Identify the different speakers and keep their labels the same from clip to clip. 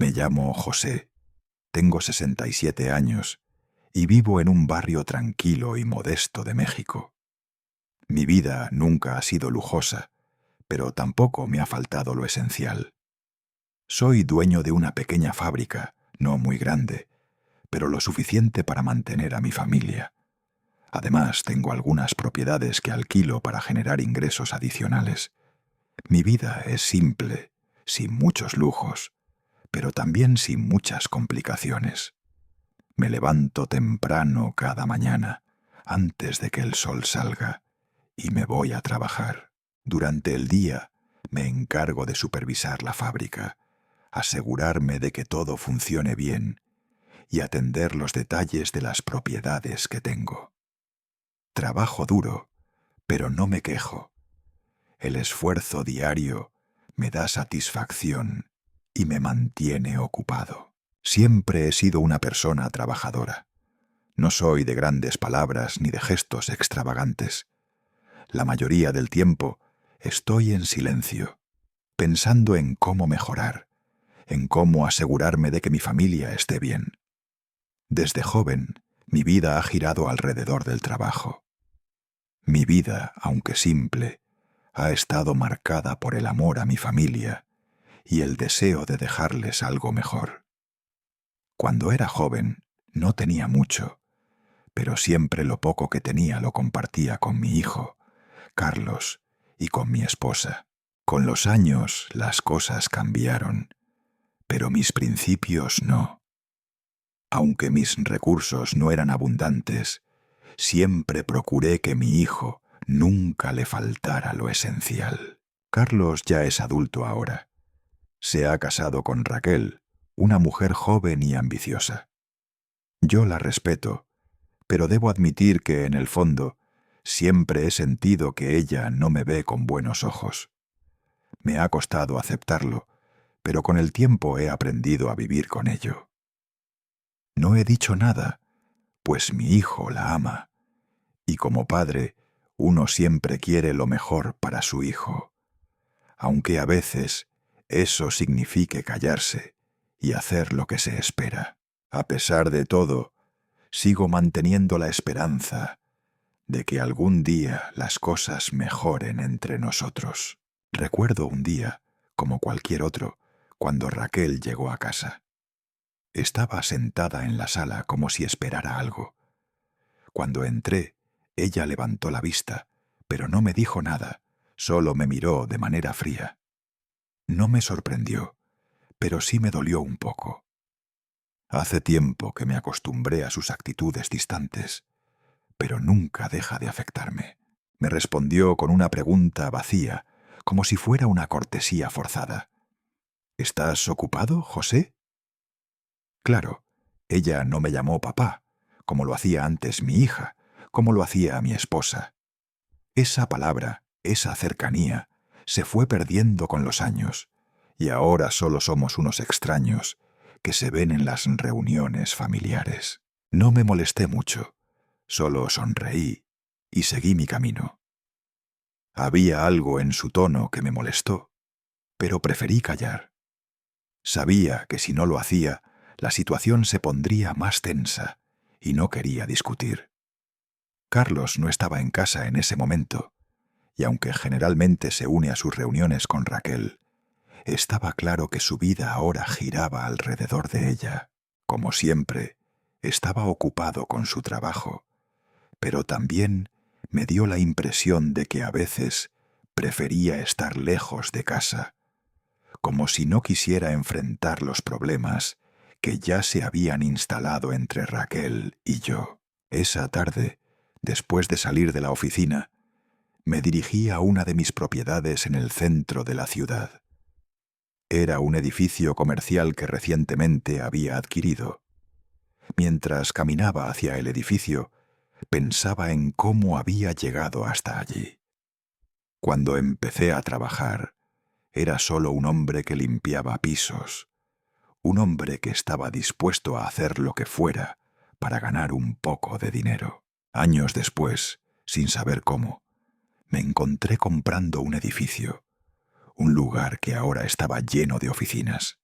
Speaker 1: Me llamo José, tengo 67 años y vivo en un barrio tranquilo y modesto de México. Mi vida nunca ha sido lujosa, pero tampoco me ha faltado lo esencial. Soy dueño de una pequeña fábrica, no muy grande, pero lo suficiente para mantener a mi familia. Además, tengo algunas propiedades que alquilo para generar ingresos adicionales. Mi vida es simple, sin muchos lujos, pero también sin muchas complicaciones. Me levanto temprano cada mañana, antes de que el sol salga, y me voy a trabajar. Durante el día me encargo de supervisar la fábrica, asegurarme de que todo funcione bien y atender los detalles de las propiedades que tengo. Trabajo duro, pero no me quejo. El esfuerzo diario me da satisfacción y me mantiene ocupado. Siempre he sido una persona trabajadora. No soy de grandes palabras ni de gestos extravagantes. La mayoría del tiempo estoy en silencio, pensando en cómo mejorar, en cómo asegurarme de que mi familia esté bien. Desde joven, mi vida ha girado alrededor del trabajo. Mi vida, aunque simple, ha estado marcada por el amor a mi familia y el deseo de dejarles algo mejor. Cuando era joven, no tenía mucho, pero siempre lo poco que tenía lo compartía con mi hijo, Carlos, y con mi esposa. Con los años las cosas cambiaron, pero mis principios no. Aunque mis recursos no eran abundantes, siempre procuré que mi hijo nunca le faltara lo esencial. Carlos ya es adulto ahora. Se ha casado con Raquel, una mujer joven y ambiciosa. Yo la respeto, pero debo admitir que, en el fondo, siempre he sentido que ella no me ve con buenos ojos. Me ha costado aceptarlo, pero con el tiempo he aprendido a vivir con ello. No he dicho nada, pues mi hijo la ama, y como padre, uno siempre quiere lo mejor para su hijo, aunque a veces eso signifique callarse y hacer lo que se espera. A pesar de todo, sigo manteniendo la esperanza de que algún día las cosas mejoren entre nosotros. Recuerdo un día, como cualquier otro, cuando Raquel llegó a casa. Estaba sentada en la sala como si esperara algo. Cuando entré, ella levantó la vista, pero no me dijo nada, solo me miró de manera fría. No me sorprendió, pero sí me dolió un poco. Hace tiempo que me acostumbré a sus actitudes distantes, pero nunca deja de afectarme. Me respondió con una pregunta vacía, como si fuera una cortesía forzada. ¿Estás ocupado, José? Claro, ella no me llamó papá, como lo hacía antes mi hija, como lo hacía mi esposa. Esa palabra, esa cercanía, se fue perdiendo con los años, y ahora solo somos unos extraños que se ven en las reuniones familiares. No me molesté mucho, solo sonreí y seguí mi camino. Había algo en su tono que me molestó, pero preferí callar. Sabía que si no lo hacía, la situación se pondría más tensa y no quería discutir. Carlos no estaba en casa en ese momento, y aunque generalmente se une a sus reuniones con Raquel, estaba claro que su vida ahora giraba alrededor de ella. Como siempre, estaba ocupado con su trabajo, pero también me dio la impresión de que a veces prefería estar lejos de casa, como si no quisiera enfrentar los problemas que ya se habían instalado entre Raquel y yo. Esa tarde, después de salir de la oficina, me dirigí a una de mis propiedades en el centro de la ciudad. Era un edificio comercial que recientemente había adquirido. Mientras caminaba hacia el edificio, pensaba en cómo había llegado hasta allí. Cuando empecé a trabajar, era solo un hombre que limpiaba pisos, un hombre que estaba dispuesto a hacer lo que fuera para ganar un poco de dinero. Años después, sin saber cómo, me encontré comprando un edificio, un lugar que ahora estaba lleno de oficinas.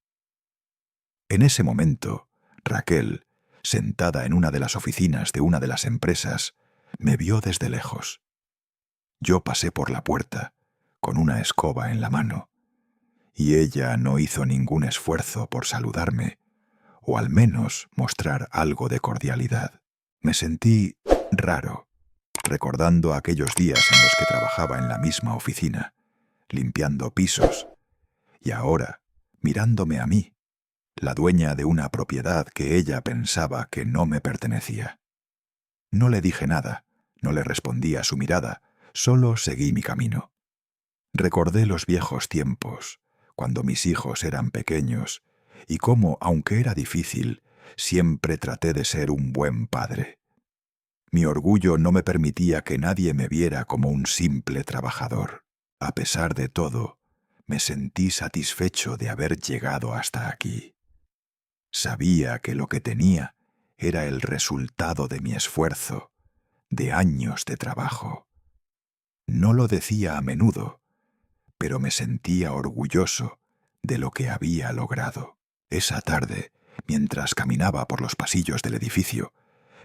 Speaker 1: En ese momento, Raquel, sentada en una de las oficinas de una de las empresas, me vio desde lejos. Yo pasé por la puerta, con una escoba en la mano, y ella no hizo ningún esfuerzo por saludarme, o al menos mostrar algo de cordialidad. Me sentí raro, recordando aquellos días en los que trabajaba en la misma oficina, limpiando pisos, y ahora mirándome a mí, la dueña de una propiedad que ella pensaba que no me pertenecía. No le dije nada, no le respondí a su mirada, solo seguí mi camino. Recordé los viejos tiempos, cuando mis hijos eran pequeños, y cómo, aunque era difícil, siempre traté de ser un buen padre. Mi orgullo no me permitía que nadie me viera como un simple trabajador. A pesar de todo, me sentí satisfecho de haber llegado hasta aquí. Sabía que lo que tenía era el resultado de mi esfuerzo, de años de trabajo. No lo decía a menudo, pero me sentía orgulloso de lo que había logrado. Esa tarde, mientras caminaba por los pasillos del edificio,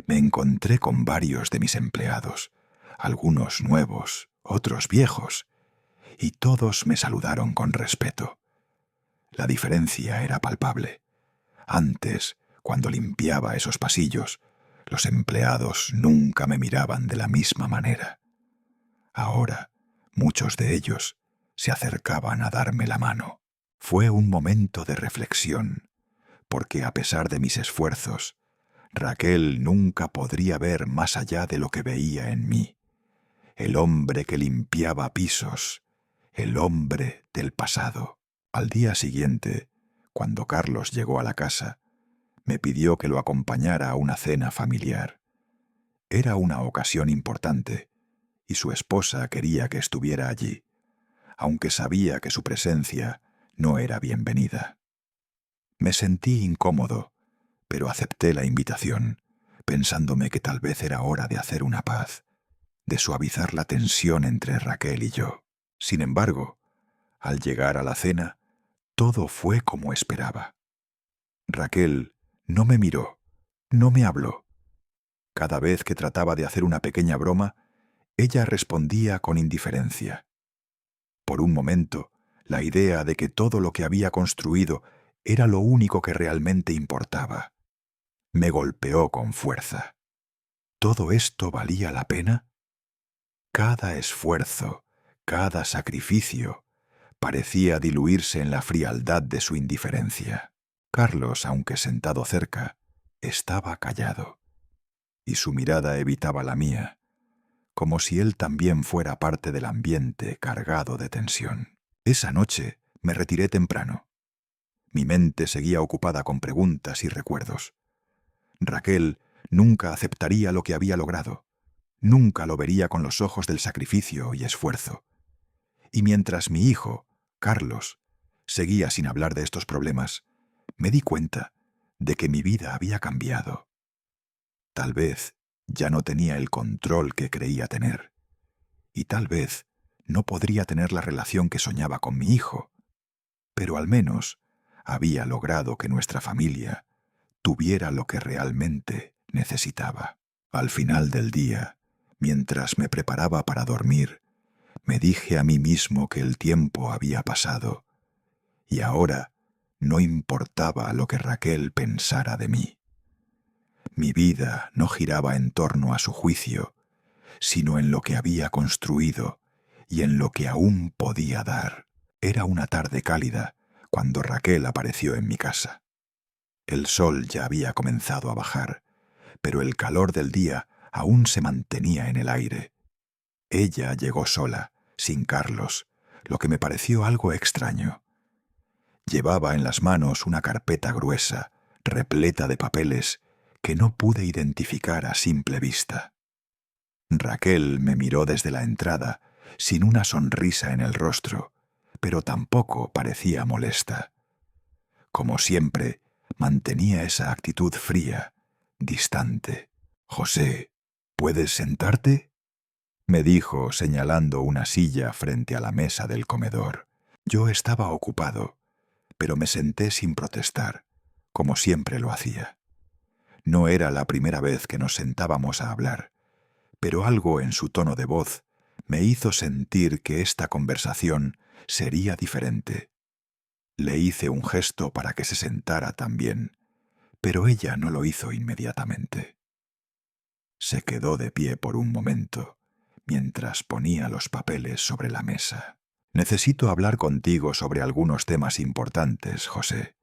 Speaker 1: me encontré con varios de mis empleados, algunos nuevos, otros viejos, y todos me saludaron con respeto. La diferencia era palpable. Antes, cuando limpiaba esos pasillos, los empleados nunca me miraban de la misma manera. Ahora, muchos de ellos se acercaban a darme la mano. Fue un momento de reflexión, porque a pesar de mis esfuerzos, Raquel nunca podría ver más allá de lo que veía en mí. El hombre que limpiaba pisos, el hombre del pasado. Al día siguiente, cuando Carlos llegó a la casa, me pidió que lo acompañara a una cena familiar. Era una ocasión importante, y su esposa quería que estuviera allí, aunque sabía que su presencia no era bienvenida. Me sentí incómodo, pero acepté la invitación, pensándome que tal vez era hora de hacer una paz, de suavizar la tensión entre Raquel y yo. Sin embargo, al llegar a la cena, todo fue como esperaba. Raquel no me miró, no me habló. Cada vez que trataba de hacer una pequeña broma, ella respondía con indiferencia. Por un momento, la idea de que todo lo que había construido era lo único que realmente importaba me golpeó con fuerza. ¿Todo esto valía la pena? Cada esfuerzo, cada sacrificio, parecía diluirse en la frialdad de su indiferencia. Carlos, aunque sentado cerca, estaba callado, y su mirada evitaba la mía, como si él también fuera parte del ambiente cargado de tensión. Esa noche me retiré temprano. Mi mente seguía ocupada con preguntas y recuerdos. Raquel nunca aceptaría lo que había logrado, nunca lo vería con los ojos del sacrificio y esfuerzo. Y mientras mi hijo, Carlos, seguía sin hablar de estos problemas, me di cuenta de que mi vida había cambiado. Tal vez ya no tenía el control que creía tener, y tal vez no podría tener la relación que soñaba con mi hijo, pero al menos había logrado que nuestra familia tuviera lo que realmente necesitaba. Al final del día, mientras me preparaba para dormir, me dije a mí mismo que el tiempo había pasado, y ahora no importaba lo que Raquel pensara de mí. Mi vida no giraba en torno a su juicio, sino en lo que había construido y en lo que aún podía dar. Era una tarde cálida cuando Raquel apareció en mi casa. El sol ya había comenzado a bajar, pero el calor del día aún se mantenía en el aire. Ella llegó sola, sin Carlos, lo que me pareció algo extraño. Llevaba en las manos una carpeta gruesa, repleta de papeles, que no pude identificar a simple vista. Raquel me miró desde la entrada, sin una sonrisa en el rostro, pero tampoco parecía molesta. Como siempre, mantenía esa actitud fría, distante. «José, ¿puedes sentarte?», me dijo señalando una silla frente a la mesa del comedor. Yo estaba ocupado, pero me senté sin protestar, como siempre lo hacía. No era la primera vez que nos sentábamos a hablar, pero algo en su tono de voz me hizo sentir que esta conversación sería diferente. Le hice un gesto para que se sentara también, pero ella no lo hizo inmediatamente. Se quedó de pie por un momento, mientras ponía los papeles sobre la mesa. «Necesito hablar contigo sobre algunos temas importantes, José.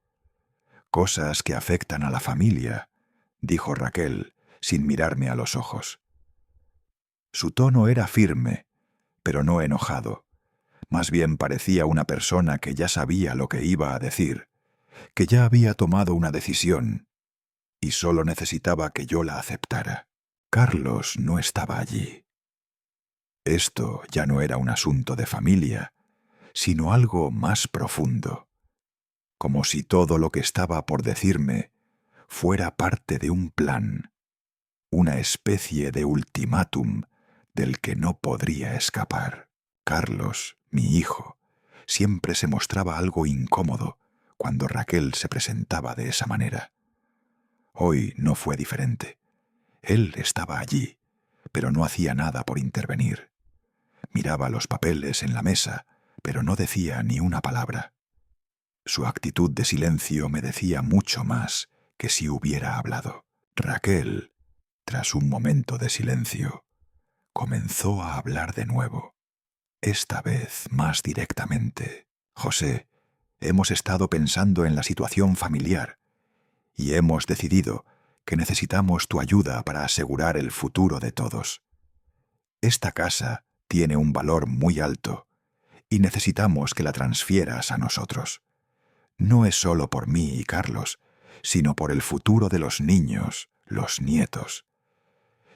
Speaker 1: Cosas que afectan a la familia», dijo Raquel, sin mirarme a los ojos. Su tono era firme, pero no enojado. Más bien parecía una persona que ya sabía lo que iba a decir, que ya había tomado una decisión y solo necesitaba que yo la aceptara. Carlos no estaba allí. Esto ya no era un asunto de familia, sino algo más profundo, como si todo lo que estaba por decirme fuera parte de un plan, una especie de ultimátum del que no podría escapar. Carlos, mi hijo, siempre se mostraba algo incómodo cuando Raquel se presentaba de esa manera. Hoy no fue diferente. Él estaba allí, pero no hacía nada por intervenir. Miraba los papeles en la mesa, pero no decía ni una palabra. Su actitud de silencio me decía mucho más que si hubiera hablado. Raquel, tras un momento de silencio, comenzó a hablar de nuevo, esta vez más directamente. «José, hemos estado pensando en la situación familiar y hemos decidido que necesitamos tu ayuda para asegurar el futuro de todos. Esta casa tiene un valor muy alto y necesitamos que la transfieras a nosotros. No es solo por mí y Carlos, sino por el futuro de los niños, los nietos.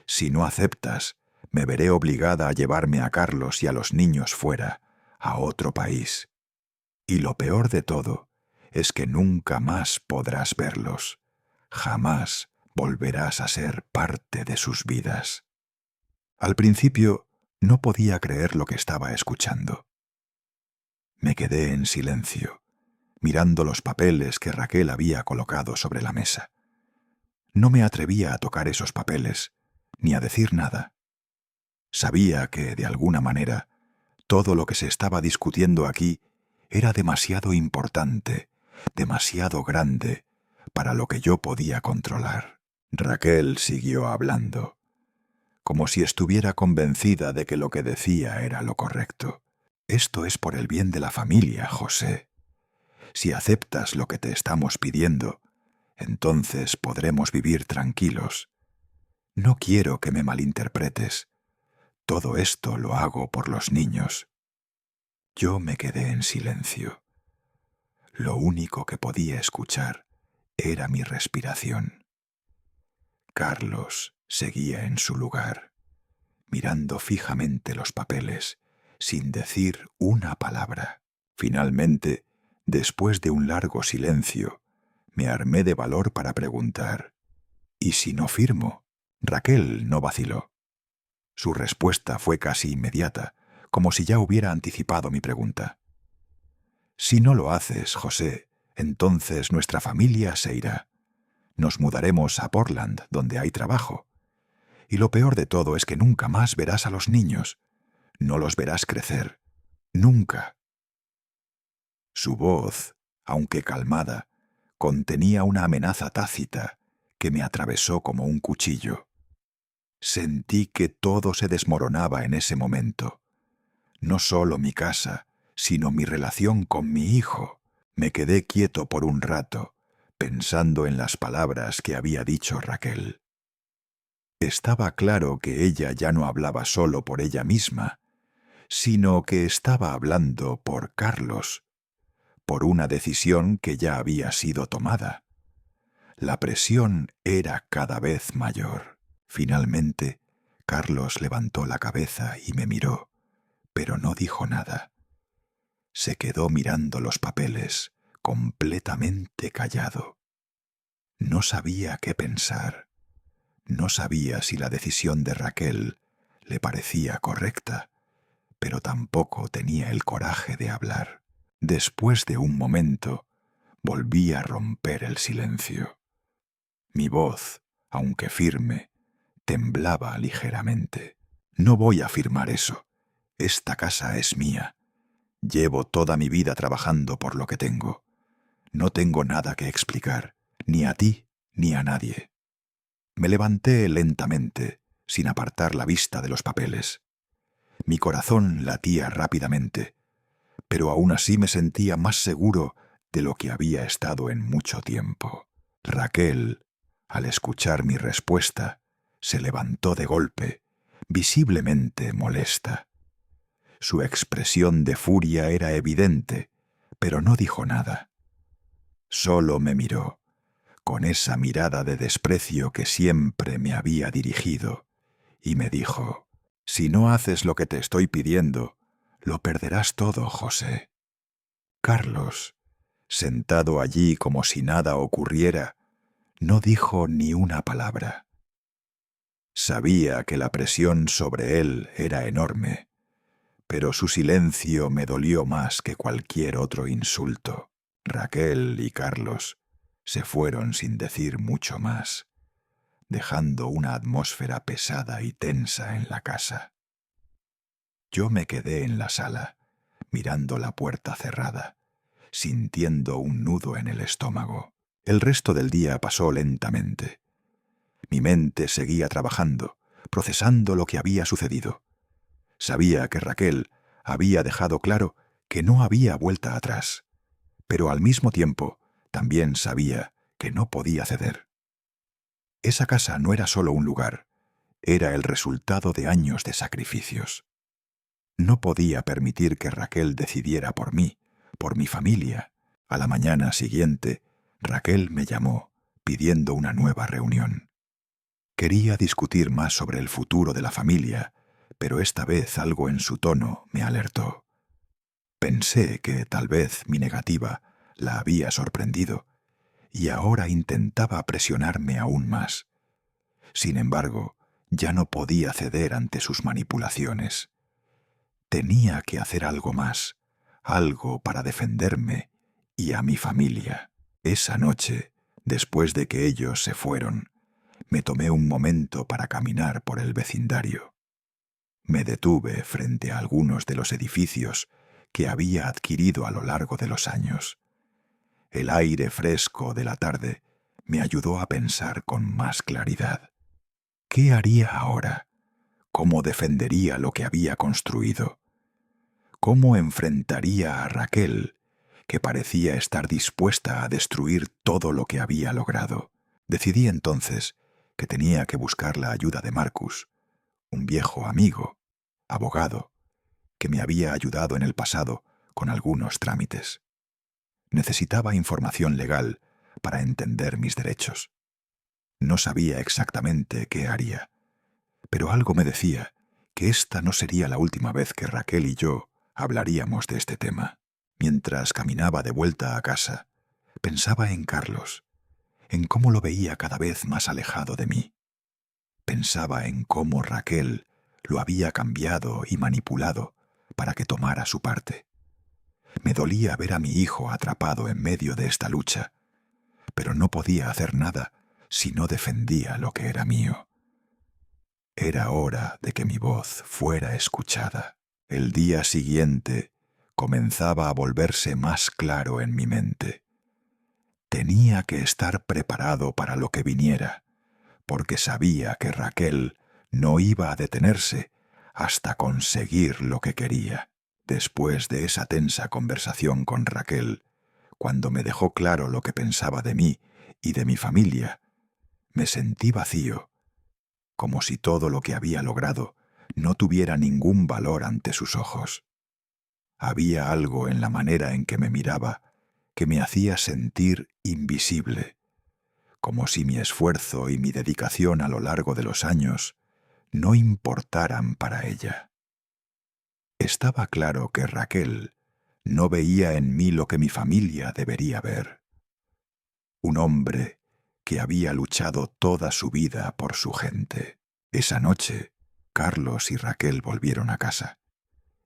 Speaker 1: Si no aceptas, me veré obligada a llevarme a Carlos y a los niños fuera, a otro país. Y lo peor de todo es que nunca más podrás verlos. Jamás volverás a ser parte de sus vidas». Al principio no podía creer lo que estaba escuchando. Me quedé en silencio, mirando los papeles que Raquel había colocado sobre la mesa. No me atrevía a tocar esos papeles, ni a decir nada. Sabía que, de alguna manera, todo lo que se estaba discutiendo aquí era demasiado importante, demasiado grande, para lo que yo podía controlar. Raquel siguió hablando, como si estuviera convencida de que lo que decía era lo correcto. «Esto es por el bien de la familia, José. Si aceptas lo que te estamos pidiendo, entonces podremos vivir tranquilos. No quiero que me malinterpretes. Todo esto lo hago por los niños». Yo me quedé en silencio. Lo único que podía escuchar era mi respiración. Carlos seguía en su lugar, mirando fijamente los papeles, sin decir una palabra. Finalmente, después de un largo silencio, me armé de valor para preguntar: «¿Y si no firmo?». Raquel no vaciló. Su respuesta fue casi inmediata, como si ya hubiera anticipado mi pregunta. «Si no lo haces, José, entonces nuestra familia se irá. Nos mudaremos a Portland, donde hay trabajo. Y lo peor de todo es que nunca más verás a los niños. No los verás crecer. Nunca». Su voz, aunque calmada, contenía una amenaza tácita que me atravesó como un cuchillo. Sentí que todo se desmoronaba en ese momento. No solo mi casa, sino mi relación con mi hijo. Me quedé quieto por un rato, pensando en las palabras que había dicho Raquel. Estaba claro que ella ya no hablaba solo por ella misma, sino que estaba hablando por Carlos, por una decisión que ya había sido tomada. La presión era cada vez mayor. Finalmente, Carlos levantó la cabeza y me miró, pero no dijo nada. Se quedó mirando los papeles, completamente callado. No sabía qué pensar. No sabía si la decisión de Raquel le parecía correcta, pero tampoco tenía el coraje de hablar. Después de un momento, volví a romper el silencio. Mi voz, aunque firme, temblaba ligeramente. No voy a afirmar eso. Esta casa es mía. Llevo toda mi vida trabajando por lo que tengo. No tengo nada que explicar, ni a ti ni a nadie. Me levanté lentamente, sin apartar la vista de los papeles. Mi corazón latía rápidamente, pero aún así me sentía más seguro de lo que había estado en mucho tiempo. Raquel, al escuchar mi respuesta, se levantó de golpe, visiblemente molesta. Su expresión de furia era evidente, pero no dijo nada. Solo me miró, con esa mirada de desprecio que siempre me había dirigido, y me dijo: «Si no haces lo que te estoy pidiendo, lo perderás todo, José». Carlos, sentado allí como si nada ocurriera, no dijo ni una palabra. Sabía que la presión sobre él era enorme, pero su silencio me dolió más que cualquier otro insulto. Raquel y Carlos se fueron sin decir mucho más, dejando una atmósfera pesada y tensa en la casa. Yo me quedé en la sala, mirando la puerta cerrada, sintiendo un nudo en el estómago. El resto del día pasó lentamente. Mi mente seguía trabajando, procesando lo que había sucedido. Sabía que Raquel había dejado claro que no había vuelta atrás, pero al mismo tiempo también sabía que no podía ceder. Esa casa no era solo un lugar, era el resultado de años de sacrificios. No podía permitir que Raquel decidiera por mí, por mi familia. A la mañana siguiente, Raquel me llamó pidiendo una nueva reunión. Quería discutir más sobre el futuro de la familia, pero esta vez algo en su tono me alertó. Pensé que tal vez mi negativa la había sorprendido y ahora intentaba presionarme aún más. Sin embargo, ya no podía ceder ante sus manipulaciones. Tenía que hacer algo más, algo para defenderme y a mi familia. Esa noche, después de que ellos se fueron, me tomé un momento para caminar por el vecindario. Me detuve frente a algunos de los edificios que había adquirido a lo largo de los años. El aire fresco de la tarde me ayudó a pensar con más claridad. ¿Qué haría ahora? ¿Cómo defendería lo que había construido? ¿Cómo enfrentaría a Raquel, que parecía estar dispuesta a destruir todo lo que había logrado? Decidí entonces que tenía que buscar la ayuda de Marcus, un viejo amigo, abogado, que me había ayudado en el pasado con algunos trámites. Necesitaba información legal para entender mis derechos. No sabía exactamente qué haría, pero algo me decía que esta no sería la última vez que Raquel y yo hablaríamos de este tema. Mientras caminaba de vuelta a casa, pensaba en Carlos, en cómo lo veía cada vez más alejado de mí. Pensaba en cómo Raquel lo había cambiado y manipulado para que tomara su parte. Me dolía ver a mi hijo atrapado en medio de esta lucha, pero no podía hacer nada si no defendía lo que era mío. Era hora de que mi voz fuera escuchada. El día siguiente comenzaba a volverse más claro en mi mente. Tenía que estar preparado para lo que viniera, porque sabía que Raquel no iba a detenerse hasta conseguir lo que quería. Después de esa tensa conversación con Raquel, cuando me dejó claro lo que pensaba de mí y de mi familia, me sentí vacío, como si todo lo que había logrado no tuviera ningún valor ante sus ojos. Había algo en la manera en que me miraba que me hacía sentir invisible, como si mi esfuerzo y mi dedicación a lo largo de los años no importaran para ella. Estaba claro que Raquel no veía en mí lo que mi familia debería ver. Un hombre que había luchado toda su vida por su gente. Esa noche, Carlos y Raquel volvieron a casa,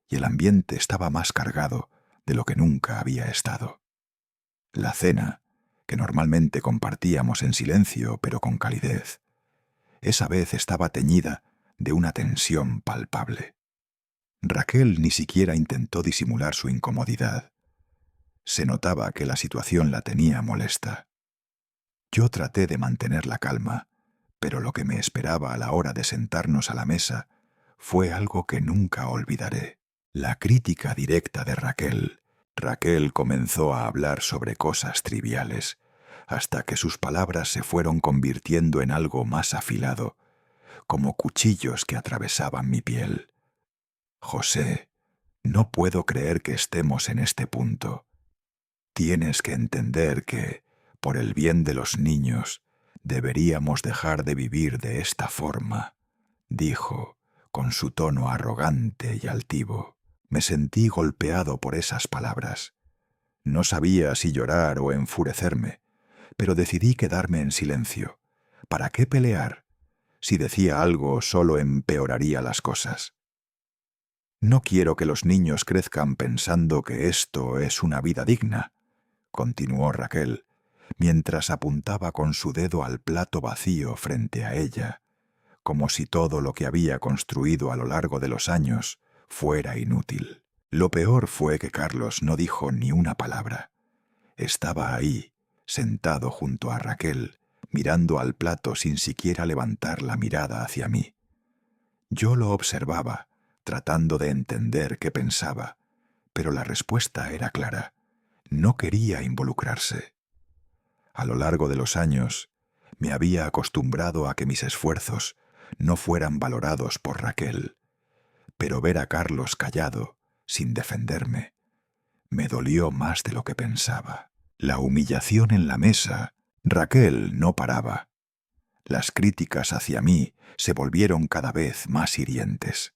Speaker 1: y el ambiente estaba más cargado de lo que nunca había estado. La cena, que normalmente compartíamos en silencio pero con calidez, esa vez estaba teñida de una tensión palpable. Raquel ni siquiera intentó disimular su incomodidad. Se notaba que la situación la tenía molesta. Yo traté de mantener la calma, pero lo que me esperaba a la hora de sentarnos a la mesa fue algo que nunca olvidaré. La crítica directa de Raquel. Raquel comenzó a hablar sobre cosas triviales, hasta que sus palabras se fueron convirtiendo en algo más afilado, como cuchillos que atravesaban mi piel. José, no puedo creer que estemos en este punto. Tienes que entender que, por el bien de los niños, deberíamos dejar de vivir de esta forma, dijo, con su tono arrogante y altivo. Me sentí golpeado por esas palabras. No sabía si llorar o enfurecerme, pero decidí quedarme en silencio. ¿Para qué pelear? Si decía algo, solo empeoraría las cosas. No quiero que los niños crezcan pensando que esto es una vida digna, continuó Raquel, mientras apuntaba con su dedo al plato vacío frente a ella, como si todo lo que había construido a lo largo de los años fuera inútil. Lo peor fue que Carlos no dijo ni una palabra. Estaba ahí, sentado junto a Raquel, mirando al plato sin siquiera levantar la mirada hacia mí. Yo lo observaba, tratando de entender qué pensaba, pero la respuesta era clara. No quería involucrarse. A lo largo de los años, me había acostumbrado a que mis esfuerzos no fueran valorados por Raquel, pero ver a Carlos callado, sin defenderme, me dolió más de lo que pensaba. La humillación en la mesa, Raquel no paraba. Las críticas hacia mí se volvieron cada vez más hirientes.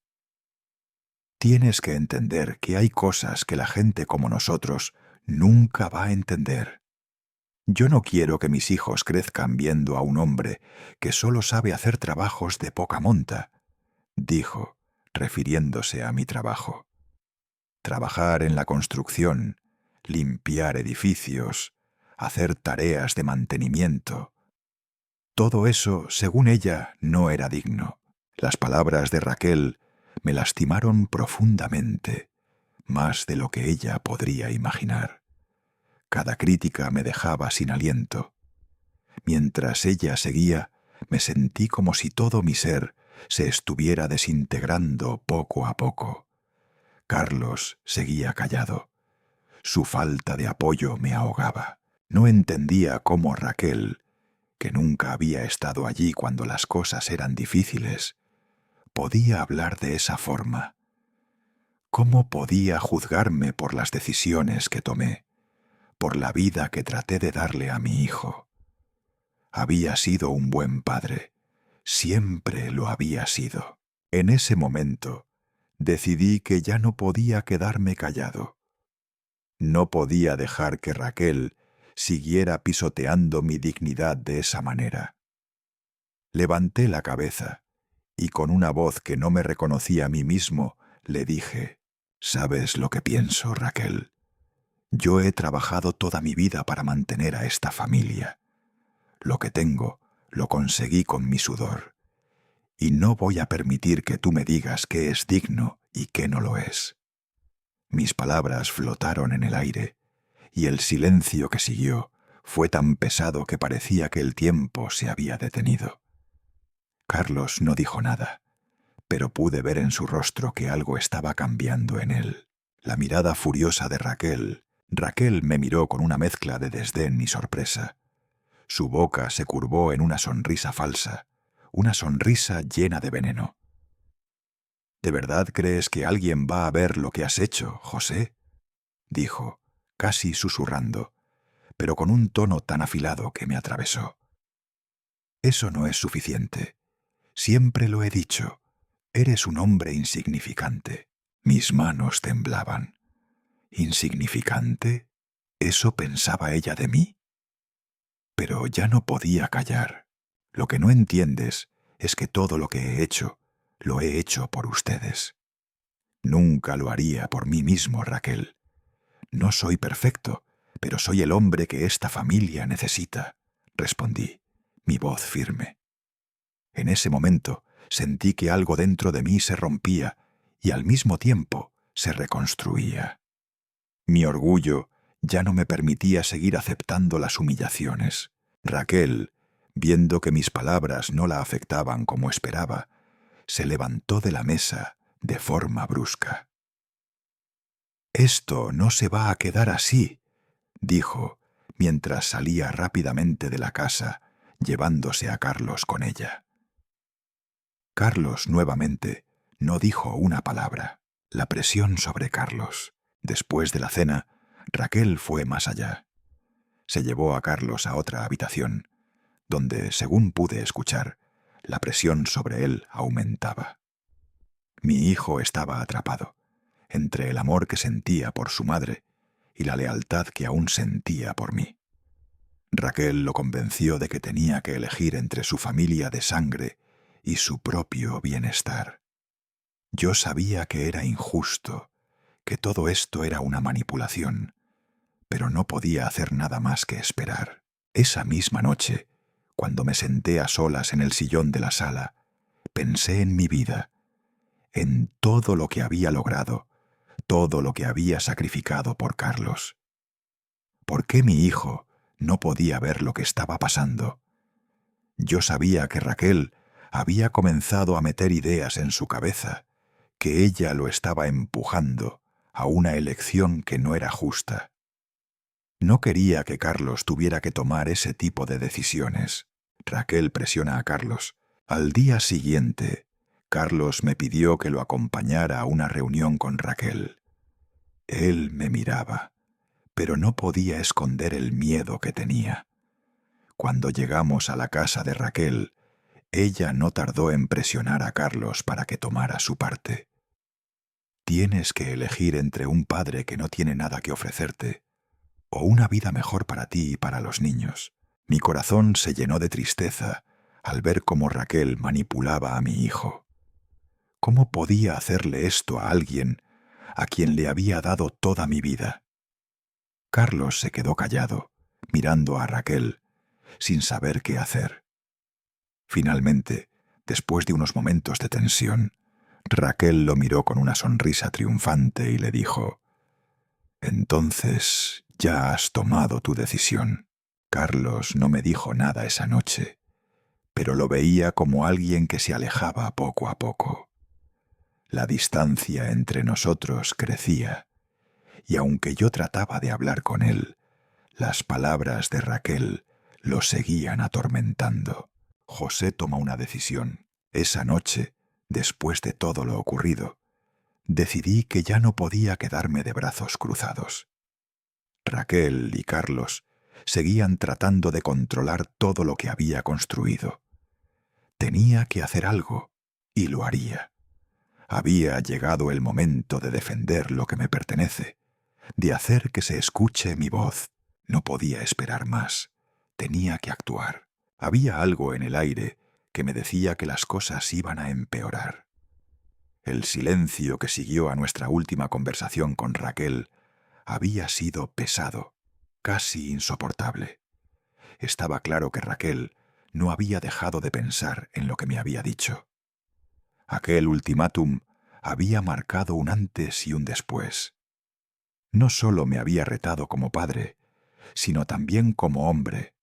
Speaker 1: Tienes que entender que hay cosas que la gente como nosotros nunca va a entender. Yo no quiero que mis hijos crezcan viendo a un hombre que solo sabe hacer trabajos de poca monta, dijo, refiriéndose a mi trabajo. Trabajar en la construcción, limpiar edificios, hacer tareas de mantenimiento. Todo eso, según ella, no era digno. Las palabras de Raquel me lastimaron profundamente, más de lo que ella podría imaginar. Cada crítica me dejaba sin aliento. Mientras ella seguía, me sentí como si todo mi ser se estuviera desintegrando poco a poco. Carlos seguía callado. Su falta de apoyo me ahogaba. No entendía cómo Raquel, que nunca había estado allí cuando las cosas eran difíciles, podía hablar de esa forma. ¿Cómo podía juzgarme por las decisiones que tomé, por la vida que traté de darle a mi hijo? Había sido un buen padre, siempre lo había sido. En ese momento, decidí que ya no podía quedarme callado. No podía dejar que Raquel siguiera pisoteando mi dignidad de esa manera. Levanté la cabeza y con una voz que no me reconocía a mí mismo, le dije, «¿Sabes lo que pienso, Raquel? Yo he trabajado toda mi vida para mantener a esta familia. Lo que tengo, lo conseguí con mi sudor. Y no voy a permitir que tú me digas qué es digno y qué no lo es». Mis palabras flotaron en el aire, y el silencio que siguió fue tan pesado que parecía que el tiempo se había detenido. Carlos no dijo nada, pero pude ver en su rostro que algo estaba cambiando en él. La mirada furiosa de Raquel. Raquel me miró con una mezcla de desdén y sorpresa. Su boca se curvó en una sonrisa falsa, una sonrisa llena de veneno. ¿De verdad crees que alguien va a ver lo que has hecho, José?, dijo, casi susurrando, pero con un tono tan afilado que me atravesó. Eso no es suficiente. Siempre lo he dicho. Eres un hombre insignificante. Mis manos temblaban. ¿Insignificante? ¿Eso pensaba ella de mí? Pero ya no podía callar. Lo que no entiendes es que todo lo que he hecho, lo he hecho por ustedes. Nunca lo haría por mí mismo, Raquel. No soy perfecto, pero soy el hombre que esta familia necesita, respondí, mi voz firme. En ese momento sentí que algo dentro de mí se rompía y al mismo tiempo se reconstruía. Mi orgullo ya no me permitía seguir aceptando las humillaciones. Raquel, viendo que mis palabras no la afectaban como esperaba, se levantó de la mesa de forma brusca. «Esto no se va a quedar así», dijo, mientras salía rápidamente de la casa, llevándose a Carlos con ella. Carlos, nuevamente, no dijo una palabra. La presión sobre Carlos. Después de la cena, Raquel fue más allá. Se llevó a Carlos a otra habitación, donde, según pude escuchar, la presión sobre él aumentaba. Mi hijo estaba atrapado, entre el amor que sentía por su madre y la lealtad que aún sentía por mí. Raquel lo convenció de que tenía que elegir entre su familia de sangre y su propio bienestar. Yo sabía que era injusto, que todo esto era una manipulación, pero no podía hacer nada más que esperar. Esa misma noche, cuando me senté a solas en el sillón de la sala, pensé en mi vida, en todo lo que había logrado, todo lo que había sacrificado por Carlos. ¿Por qué mi hijo no podía ver lo que estaba pasando? Yo sabía que Raquel había comenzado a meter ideas en su cabeza, que ella lo estaba empujando a una elección que no era justa. No quería que Carlos tuviera que tomar ese tipo de decisiones. Raquel presiona a Carlos. Al día siguiente, Carlos me pidió que lo acompañara a una reunión con Raquel. Él me miraba, pero no podía esconder el miedo que tenía. Cuando llegamos a la casa de Raquel, ella no tardó en presionar a Carlos para que tomara su parte. Tienes que elegir entre un padre que no tiene nada que ofrecerte o una vida mejor para ti y para los niños. Mi corazón se llenó de tristeza al ver cómo Raquel manipulaba a mi hijo. ¿Cómo podía hacerle esto a alguien a quien le había dado toda mi vida? Carlos se quedó callado, mirando a Raquel, sin saber qué hacer. Finalmente, después de unos momentos de tensión, Raquel lo miró con una sonrisa triunfante y le dijo: «Entonces ya has tomado tu decisión». Carlos no me dijo nada esa noche, pero lo veía como alguien que se alejaba poco a poco. La distancia entre nosotros crecía, y aunque yo trataba de hablar con él, las palabras de Raquel lo seguían atormentando. José toma una decisión. Esa noche, después de todo lo ocurrido, decidí que ya no podía quedarme de brazos cruzados. Raquel y Carlos seguían tratando de controlar todo lo que había construido. Tenía que hacer algo, y lo haría. Había llegado el momento de defender lo que me pertenece, de hacer que se escuche mi voz. No podía esperar más. Tenía que actuar. Había algo en el aire que me decía que las cosas iban a empeorar. El silencio que siguió a nuestra última conversación con Raquel había sido pesado, casi insoportable. Estaba claro que Raquel no había dejado de pensar en lo que me había dicho. Aquel ultimátum había marcado un antes y un después. No solo me había retado como padre, sino también como hombre.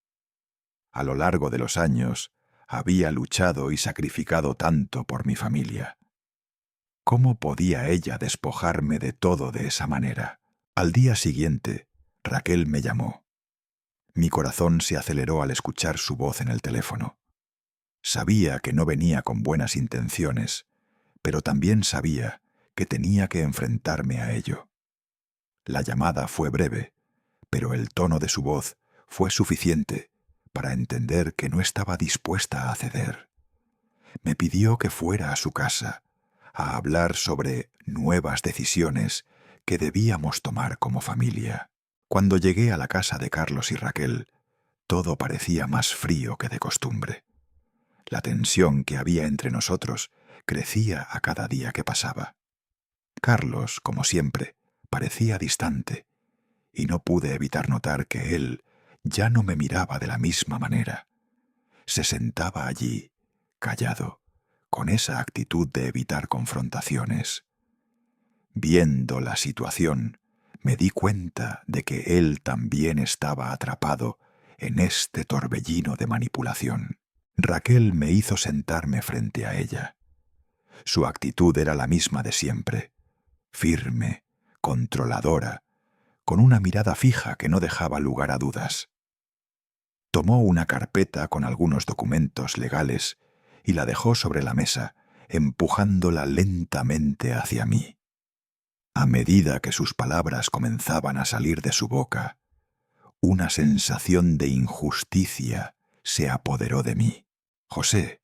Speaker 1: A lo largo de los años, había luchado y sacrificado tanto por mi familia. ¿Cómo podía ella despojarme de todo de esa manera? Al día siguiente, Raquel me llamó. Mi corazón se aceleró al escuchar su voz en el teléfono. Sabía que no venía con buenas intenciones, pero también sabía que tenía que enfrentarme a ello. La llamada fue breve, pero el tono de su voz fue suficiente para entender que no estaba dispuesta a ceder. Me pidió que fuera a su casa, a hablar sobre nuevas decisiones que debíamos tomar como familia. Cuando llegué a la casa de Carlos y Raquel, todo parecía más frío que de costumbre. La tensión que había entre nosotros crecía a cada día que pasaba. Carlos, como siempre, parecía distante, y no pude evitar notar que él ya no me miraba de la misma manera. Se sentaba allí, callado, con esa actitud de evitar confrontaciones. Viendo la situación, me di cuenta de que él también estaba atrapado en este torbellino de manipulación. Raquel me hizo sentarme frente a ella. Su actitud era la misma de siempre, firme, controladora, con una mirada fija que no dejaba lugar a dudas. Tomó una carpeta con algunos documentos legales y la dejó sobre la mesa, empujándola lentamente hacia mí. A medida que sus palabras comenzaban a salir de su boca, una sensación de injusticia se apoderó de mí. José,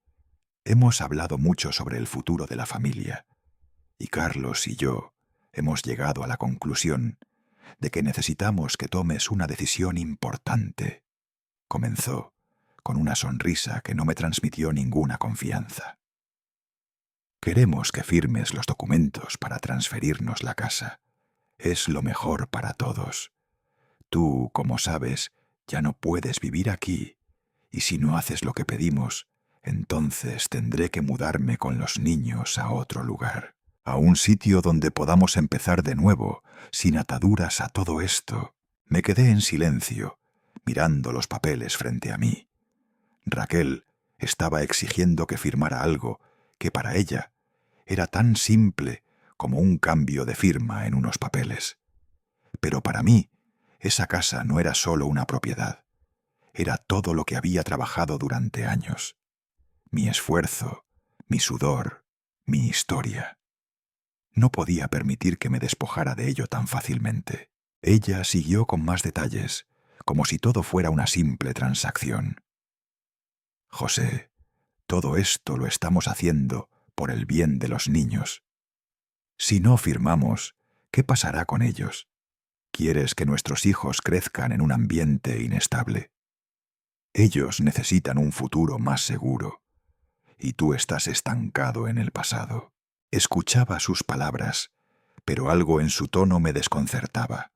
Speaker 1: hemos hablado mucho sobre el futuro de la familia, y Carlos y yo hemos llegado a la conclusión de que necesitamos que tomes una decisión importante. Comenzó, con una sonrisa que no me transmitió ninguna confianza. Queremos que firmes los documentos para transferirnos la casa. Es lo mejor para todos. Tú, como sabes, ya no puedes vivir aquí, y si no haces lo que pedimos, entonces tendré que mudarme con los niños a otro lugar, a un sitio donde podamos empezar de nuevo, sin ataduras a todo esto. Me quedé en silencio, mirando los papeles frente a mí. Raquel estaba exigiendo que firmara algo que para ella era tan simple como un cambio de firma en unos papeles. Pero para mí, esa casa no era solo una propiedad, era todo lo que había trabajado durante años. Mi esfuerzo, mi sudor, mi historia. No podía permitir que me despojara de ello tan fácilmente. Ella siguió con más detalles, como si todo fuera una simple transacción. José, todo esto lo estamos haciendo por el bien de los niños. Si no firmamos, ¿qué pasará con ellos? ¿Quieres que nuestros hijos crezcan en un ambiente inestable? Ellos necesitan un futuro más seguro, y tú estás estancado en el pasado. Escuchaba sus palabras, pero algo en su tono me desconcertaba.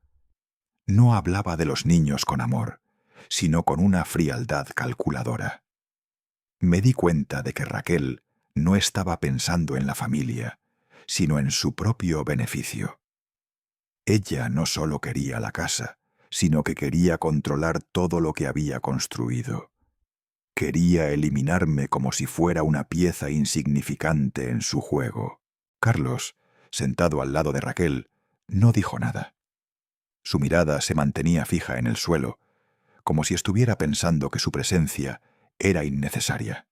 Speaker 1: No hablaba de los niños con amor, sino con una frialdad calculadora. Me di cuenta de que Raquel no estaba pensando en la familia, sino en su propio beneficio. Ella no solo quería la casa, sino que quería controlar todo lo que había construido. Quería eliminarme como si fuera una pieza insignificante en su juego. Carlos, sentado al lado de Raquel, no dijo nada. Su mirada se mantenía fija en el suelo, como si estuviera pensando que su presencia era innecesaria.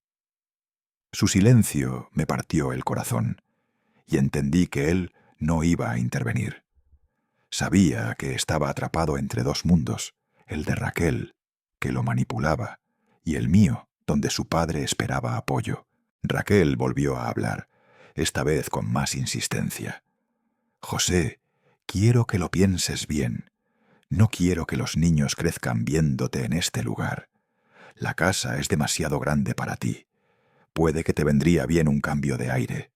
Speaker 1: Su silencio me partió el corazón, y entendí que él no iba a intervenir. Sabía que estaba atrapado entre dos mundos, el de Raquel, que lo manipulaba, y el mío, donde su padre esperaba apoyo. Raquel volvió a hablar, esta vez con más insistencia. José, quiero que lo pienses bien. No quiero que los niños crezcan viéndote en este lugar. La casa es demasiado grande para ti. Puede que te vendría bien un cambio de aire.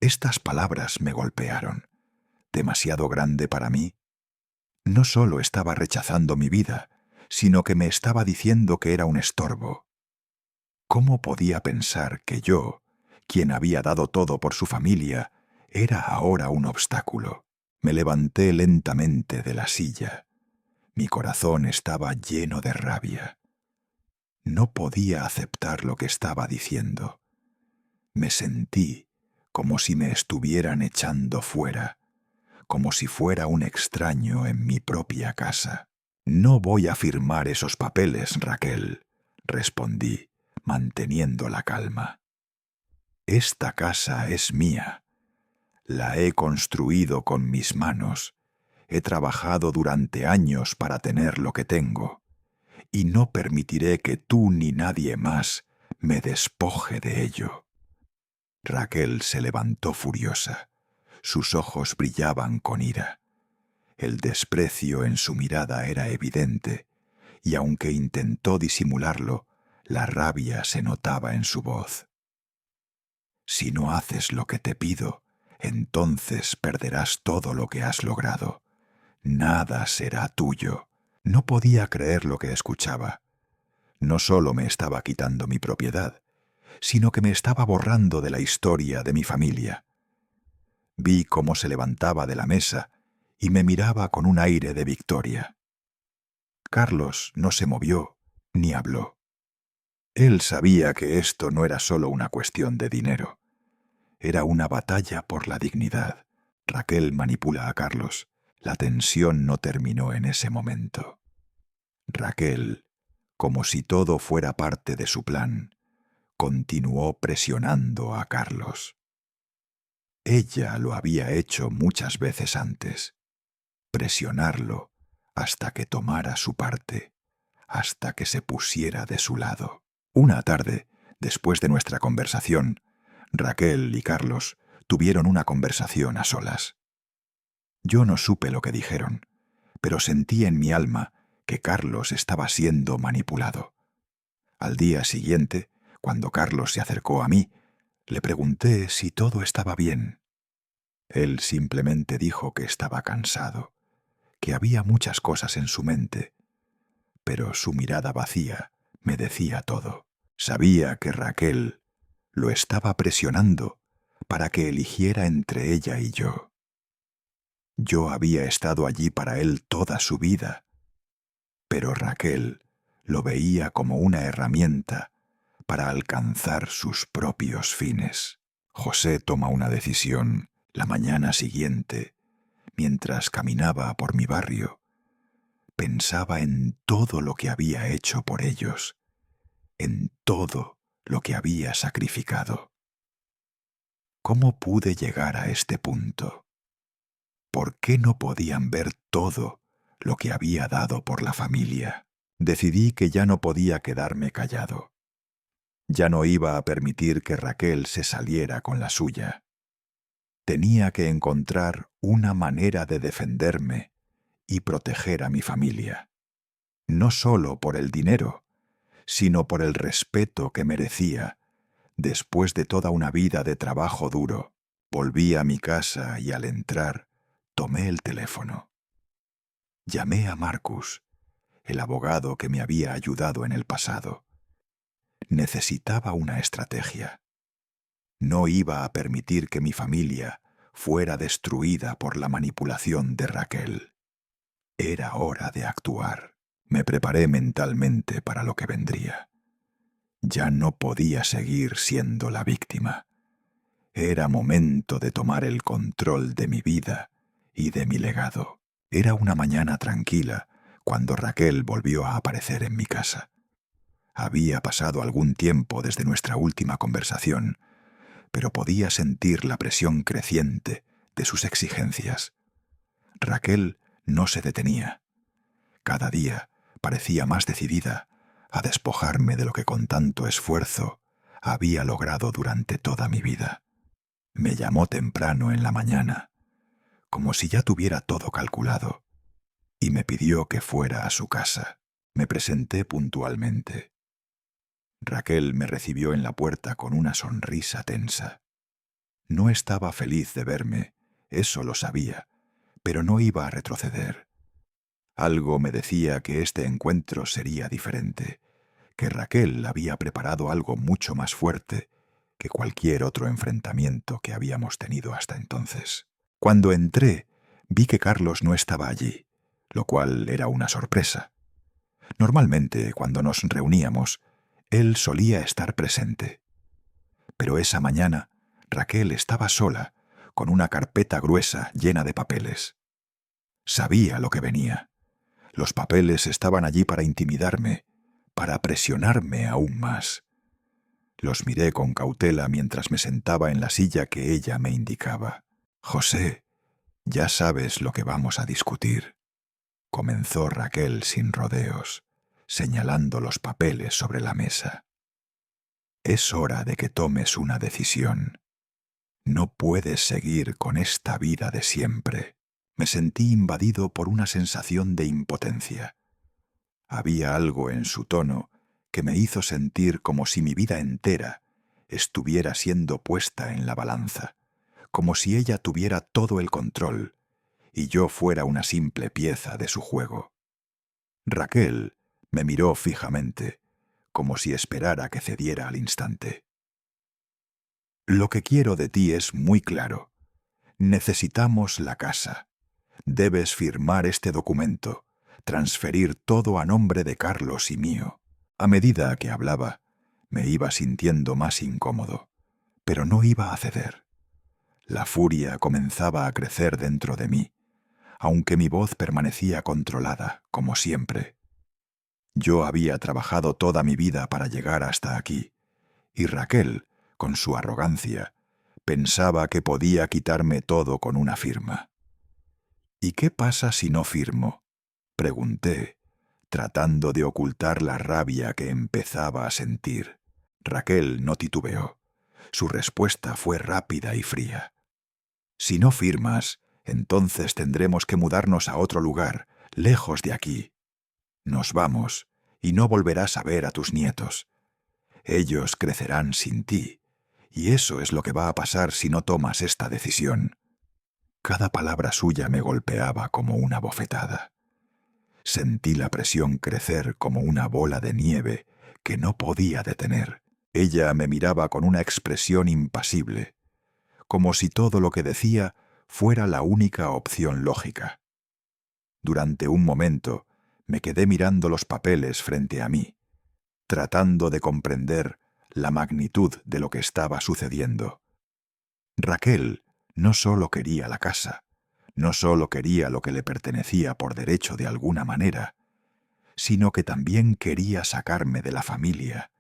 Speaker 1: Estas palabras me golpearon. ¿Demasiado grande para mí? No solo estaba rechazando mi vida, sino que me estaba diciendo que era un estorbo. ¿Cómo podía pensar que yo, quien había dado todo por su familia, era ahora un obstáculo? Me levanté lentamente de la silla. Mi corazón estaba lleno de rabia. No podía aceptar lo que estaba diciendo. Me sentí como si me estuvieran echando fuera, como si fuera un extraño en mi propia casa. No voy a firmar esos papeles, Raquel, respondí, manteniendo la calma. Esta casa es mía. La he construido con mis manos. He trabajado durante años para tener lo que tengo, y no permitiré que tú ni nadie más me despoje de ello. Raquel se levantó furiosa. Sus ojos brillaban con ira. El desprecio en su mirada era evidente, y aunque intentó disimularlo, la rabia se notaba en su voz. Si no haces lo que te pido, entonces perderás todo lo que has logrado. Nada será tuyo. No podía creer lo que escuchaba. No solo me estaba quitando mi propiedad, sino que me estaba borrando de la historia de mi familia. Vi cómo se levantaba de la mesa y me miraba con un aire de victoria. Carlos no se movió ni habló. Él sabía que esto no era solo una cuestión de dinero. Era una batalla por la dignidad. Raquel manipula a Carlos. La tensión no terminó en ese momento. Raquel, como si todo fuera parte de su plan, continuó presionando a Carlos. Ella lo había hecho muchas veces antes. Presionarlo hasta que tomara su parte, hasta que se pusiera de su lado. Una tarde, después de nuestra conversación, Raquel y Carlos tuvieron una conversación a solas. Yo no supe lo que dijeron, pero sentí en mi alma que Carlos estaba siendo manipulado. Al día siguiente, cuando Carlos se acercó a mí, le pregunté si todo estaba bien. Él simplemente dijo que estaba cansado, que había muchas cosas en su mente, pero su mirada vacía me decía todo. Sabía que Raquel lo estaba presionando para que eligiera entre ella y yo. Yo había estado allí para él toda su vida, pero Raquel lo veía como una herramienta para alcanzar sus propios fines. José toma una decisión la mañana siguiente, mientras caminaba por mi barrio. Pensaba en todo lo que había hecho por ellos, en todo lo que había sacrificado. ¿Cómo pude llegar a este punto? ¿Por qué no podían ver todo lo que había dado por la familia? Decidí que ya no podía quedarme callado. Ya no iba a permitir que Raquel se saliera con la suya. Tenía que encontrar una manera de defenderme y proteger a mi familia. No solo por el dinero, sino por el respeto que merecía después de toda una vida de trabajo duro. Volví a mi casa y al entrar, tomé el teléfono. Llamé a Marcus, el abogado que me había ayudado en el pasado. Necesitaba una estrategia. No iba a permitir que mi familia fuera destruida por la manipulación de Raquel. Era hora de actuar. Me preparé mentalmente para lo que vendría. Ya no podía seguir siendo la víctima. Era momento de tomar el control de mi vida y de mi legado. Era una mañana tranquila cuando Raquel volvió a aparecer en mi casa. Había pasado algún tiempo desde nuestra última conversación, pero podía sentir la presión creciente de sus exigencias. Raquel no se detenía. Cada día parecía más decidida a despojarme de lo que con tanto esfuerzo había logrado durante toda mi vida. Me llamó temprano en la mañana, como si ya tuviera todo calculado, y me pidió que fuera a su casa. Me presenté puntualmente. Raquel me recibió en la puerta con una sonrisa tensa. No estaba feliz de verme, eso lo sabía, pero no iba a retroceder. Algo me decía que este encuentro sería diferente, que Raquel había preparado algo mucho más fuerte que cualquier otro enfrentamiento que habíamos tenido hasta entonces. Cuando entré, vi que Carlos no estaba allí, lo cual era una sorpresa. Normalmente, cuando nos reuníamos, él solía estar presente. Pero esa mañana, Raquel estaba sola, con una carpeta gruesa llena de papeles. Sabía lo que venía. Los papeles estaban allí para intimidarme, para presionarme aún más. Los miré con cautela mientras me sentaba en la silla que ella me indicaba. «José, ya sabes lo que vamos a discutir», comenzó Raquel sin rodeos, señalando los papeles sobre la mesa. «Es hora de que tomes una decisión. No puedes seguir con esta vida de siempre». Me sentí invadido por una sensación de impotencia. Había algo en su tono que me hizo sentir como si mi vida entera estuviera siendo puesta en la balanza, como si ella tuviera todo el control y yo fuera una simple pieza de su juego. Raquel me miró fijamente, como si esperara que cediera al instante. Lo que quiero de ti es muy claro. Necesitamos la casa. Debes firmar este documento, transferir todo a nombre de Carlos y mío. A medida que hablaba, me iba sintiendo más incómodo, pero no iba a ceder. La furia comenzaba a crecer dentro de mí, aunque mi voz permanecía controlada, como siempre. Yo había trabajado toda mi vida para llegar hasta aquí, y Raquel, con su arrogancia, pensaba que podía quitarme todo con una firma. ¿Y qué pasa si no firmo?, pregunté, tratando de ocultar la rabia que empezaba a sentir. Raquel no titubeó. Su respuesta fue rápida y fría. Si no firmas, entonces tendremos que mudarnos a otro lugar, lejos de aquí. Nos vamos, y no volverás a ver a tus nietos. Ellos crecerán sin ti, y eso es lo que va a pasar si no tomas esta decisión. Cada palabra suya me golpeaba como una bofetada. Sentí la presión crecer como una bola de nieve que no podía detener. Ella me miraba con una expresión impasible, como si todo lo que decía fuera la única opción lógica. Durante un momento me quedé mirando los papeles frente a mí, tratando de comprender la magnitud de lo que estaba sucediendo. Raquel no solo quería la casa, no solo quería lo que le pertenecía por derecho de alguna manera, sino que también quería sacarme de la familia,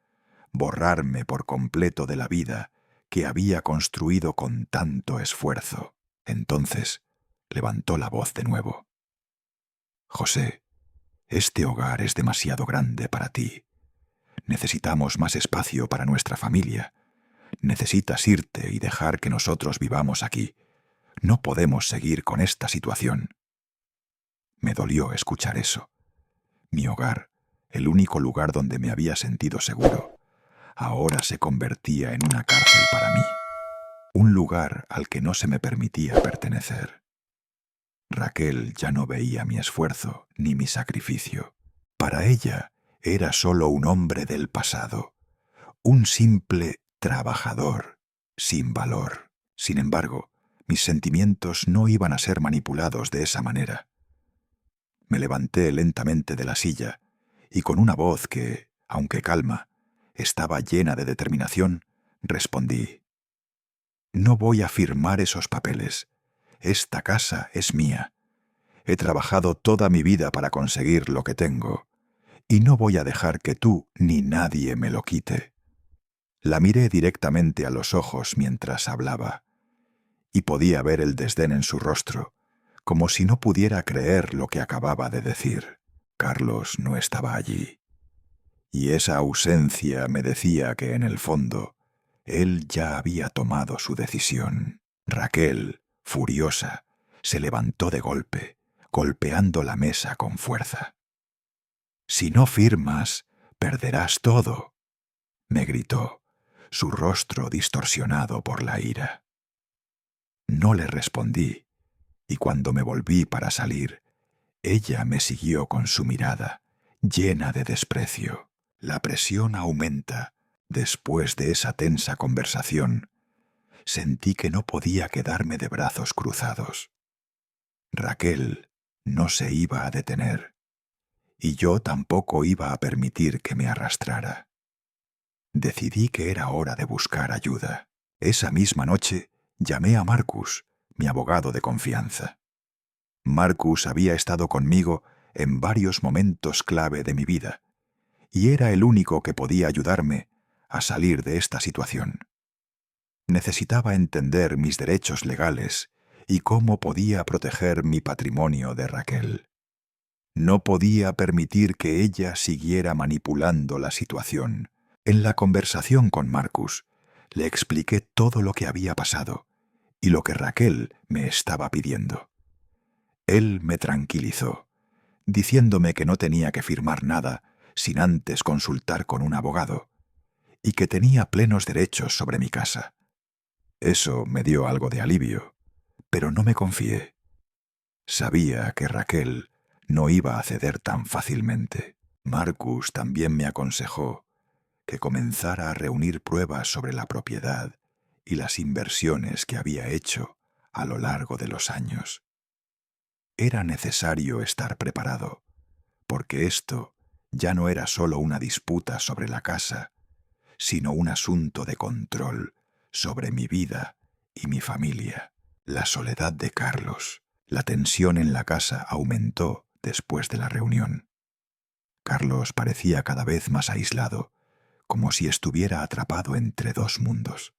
Speaker 1: borrarme por completo de la vida que había construido con tanto esfuerzo. Entonces levantó la voz de nuevo. José, este hogar es demasiado grande para ti. Necesitamos más espacio para nuestra familia. Necesitas irte y dejar que nosotros vivamos aquí. No podemos seguir con esta situación. Me dolió escuchar eso. Mi hogar, el único lugar donde me había sentido seguro, ahora se convertía en una cárcel para mí. Un lugar al que no se me permitía pertenecer. Raquel ya no veía mi esfuerzo ni mi sacrificio. Para ella era solo un hombre del pasado, un simple trabajador, sin valor. Sin embargo, mis sentimientos no iban a ser manipulados de esa manera. Me levanté lentamente de la silla y con una voz que, aunque calma, estaba llena de determinación, respondí: «No voy a firmar esos papeles. Esta casa es mía. He trabajado toda mi vida para conseguir lo que tengo, y no voy a dejar que tú ni nadie me lo quite». La miré directamente a los ojos mientras hablaba, y podía ver el desdén en su rostro, como si no pudiera creer lo que acababa de decir. Carlos no estaba allí, y esa ausencia me decía que en el fondo él ya había tomado su decisión. Raquel, furiosa, se levantó de golpe, golpeando la mesa con fuerza. «Si no firmas, perderás todo», me gritó, su rostro distorsionado por la ira. No le respondí, y cuando me volví para salir, ella me siguió con su mirada, llena de desprecio. La presión aumenta. Después de esa tensa conversación, sentí que no podía quedarme de brazos cruzados. Raquel no se iba a detener, y yo tampoco iba a permitir que me arrastrara. Decidí que era hora de buscar ayuda. Esa misma noche llamé a Marcus, mi abogado de confianza. Marcus había estado conmigo en varios momentos clave de mi vida, y era el único que podía ayudarme a salir de esta situación. Necesitaba entender mis derechos legales y cómo podía proteger mi patrimonio de Raquel. No podía permitir que ella siguiera manipulando la situación. En la conversación con Marcus, le expliqué todo lo que había pasado y lo que Raquel me estaba pidiendo. Él me tranquilizó, diciéndome que no tenía que firmar nada sin antes consultar con un abogado, y que tenía plenos derechos sobre mi casa. Eso me dio algo de alivio, pero no me confié. Sabía que Raquel no iba a ceder tan fácilmente. Marcus también me aconsejó que comenzara a reunir pruebas sobre la propiedad y las inversiones que había hecho a lo largo de los años. Era necesario estar preparado, porque esto ya no era solo una disputa sobre la casa, sino un asunto de control sobre mi vida y mi familia. La soledad de Carlos, la tensión en la casa aumentó después de la reunión. Carlos parecía cada vez más aislado, como si estuviera atrapado entre dos mundos.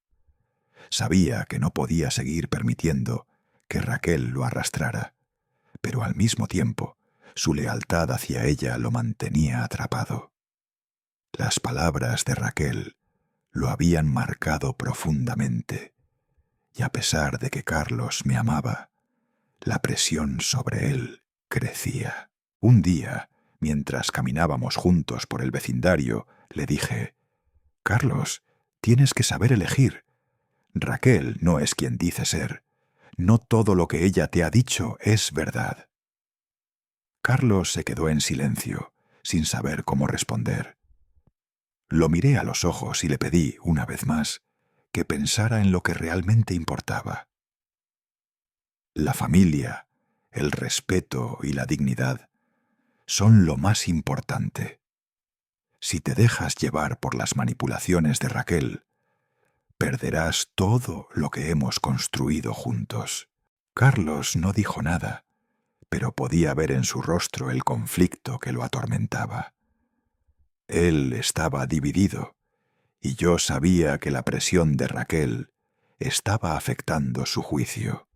Speaker 1: Sabía que no podía seguir permitiendo que Raquel lo arrastrara, pero al mismo tiempo su lealtad hacia ella lo mantenía atrapado. Las palabras de Raquel lo habían marcado profundamente, y a pesar de que Carlos me amaba, la presión sobre él crecía. Un día, mientras caminábamos juntos por el vecindario, le dije: «Carlos, tienes que saber elegir. Raquel no es quien dice ser. No todo lo que ella te ha dicho es verdad». Carlos se quedó en silencio, sin saber cómo responder. Lo miré a los ojos y le pedí, una vez más, que pensara en lo que realmente importaba. La familia, el respeto y la dignidad son lo más importante. Si te dejas llevar por las manipulaciones de Raquel, perderás todo lo que hemos construido juntos. Carlos no dijo nada, pero podía ver en su rostro el conflicto que lo atormentaba. Él estaba dividido, y yo sabía que la presión de Raquel estaba afectando su juicio.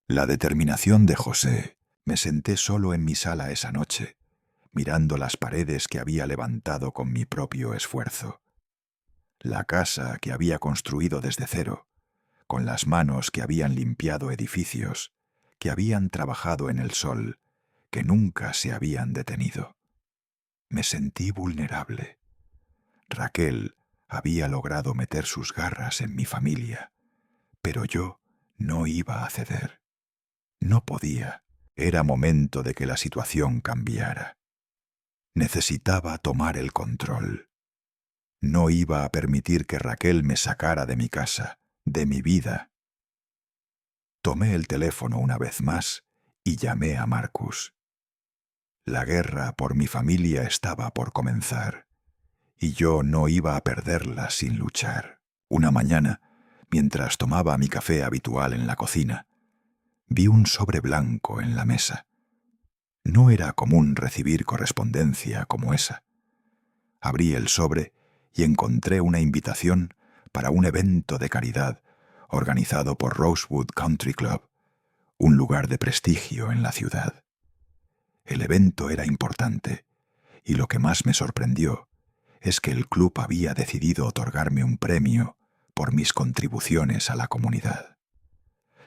Speaker 1: La determinación de José. Me senté solo en mi sala esa noche, mirando las paredes que había levantado con mi propio esfuerzo. La casa que había construido desde cero, con las manos que habían limpiado edificios, que habían trabajado en el sol, que nunca se habían detenido. Me sentí vulnerable. Raquel había logrado meter sus garras en mi familia, pero yo no iba a ceder. No podía. Era momento de que la situación cambiara. Necesitaba tomar el control. No iba a permitir que Raquel me sacara de mi casa, de mi vida. Tomé el teléfono una vez más y llamé a Marcus. La guerra por mi familia estaba por comenzar, y yo no iba a perderla sin luchar. Una mañana, mientras tomaba mi café habitual en la cocina, vi un sobre blanco en la mesa. No era común recibir correspondencia como esa. Abrí el sobre y encontré una invitación para un evento de caridad organizado por Rosewood Country Club, un lugar de prestigio en la ciudad. El evento era importante, y lo que más me sorprendió es que el club había decidido otorgarme un premio por mis contribuciones a la comunidad.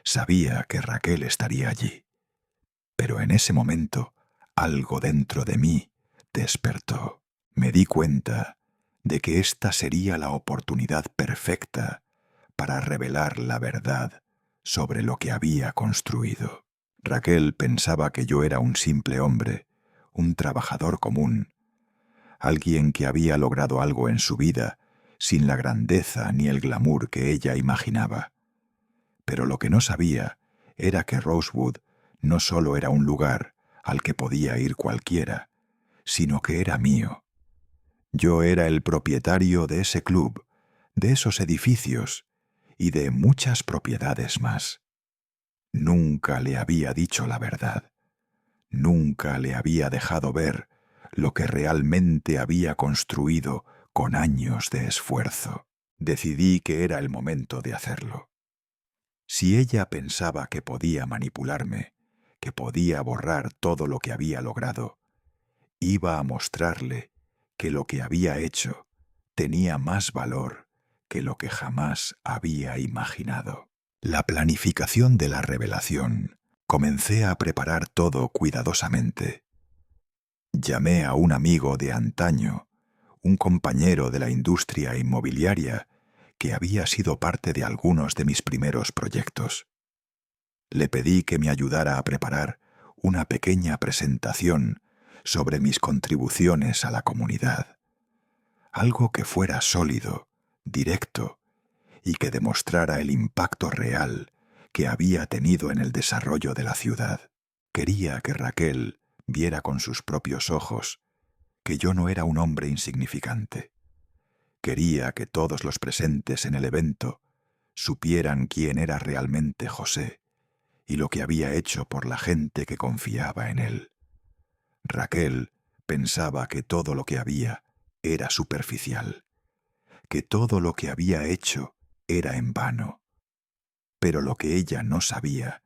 Speaker 1: Sabía que Raquel estaría allí, pero en ese momento algo dentro de mí despertó. Me di cuenta de que esta sería la oportunidad perfecta para revelar la verdad sobre lo que había construido. Raquel pensaba que yo era un simple hombre, un trabajador común, alguien que había logrado algo en su vida sin la grandeza ni el glamour que ella imaginaba. Pero lo que no sabía era que Rosewood no solo era un lugar al que podía ir cualquiera, sino que era mío. Yo era el propietario de ese club, de esos edificios y de muchas propiedades más. Nunca le había dicho la verdad. Nunca le había dejado ver lo que realmente había construido con años de esfuerzo. Decidí que era el momento de hacerlo. Si ella pensaba que podía manipularme, que podía borrar todo lo que había logrado, iba a mostrarle que lo que había hecho tenía más valor que lo que jamás había imaginado. La planificación de la revelación. Comencé a preparar todo cuidadosamente. Llamé a un amigo de antaño, un compañero de la industria inmobiliaria que había sido parte de algunos de mis primeros proyectos. Le pedí que me ayudara a preparar una pequeña presentación sobre mis contribuciones a la comunidad. Algo que fuera sólido, directo y que demostrara el impacto real que había tenido en el desarrollo de la ciudad. Quería que Raquel viera con sus propios ojos que yo no era un hombre insignificante. Quería que todos los presentes en el evento supieran quién era realmente José y lo que había hecho por la gente que confiaba en él. Raquel pensaba que todo lo que había era superficial, que todo lo que había hecho era en vano. Pero lo que ella no sabía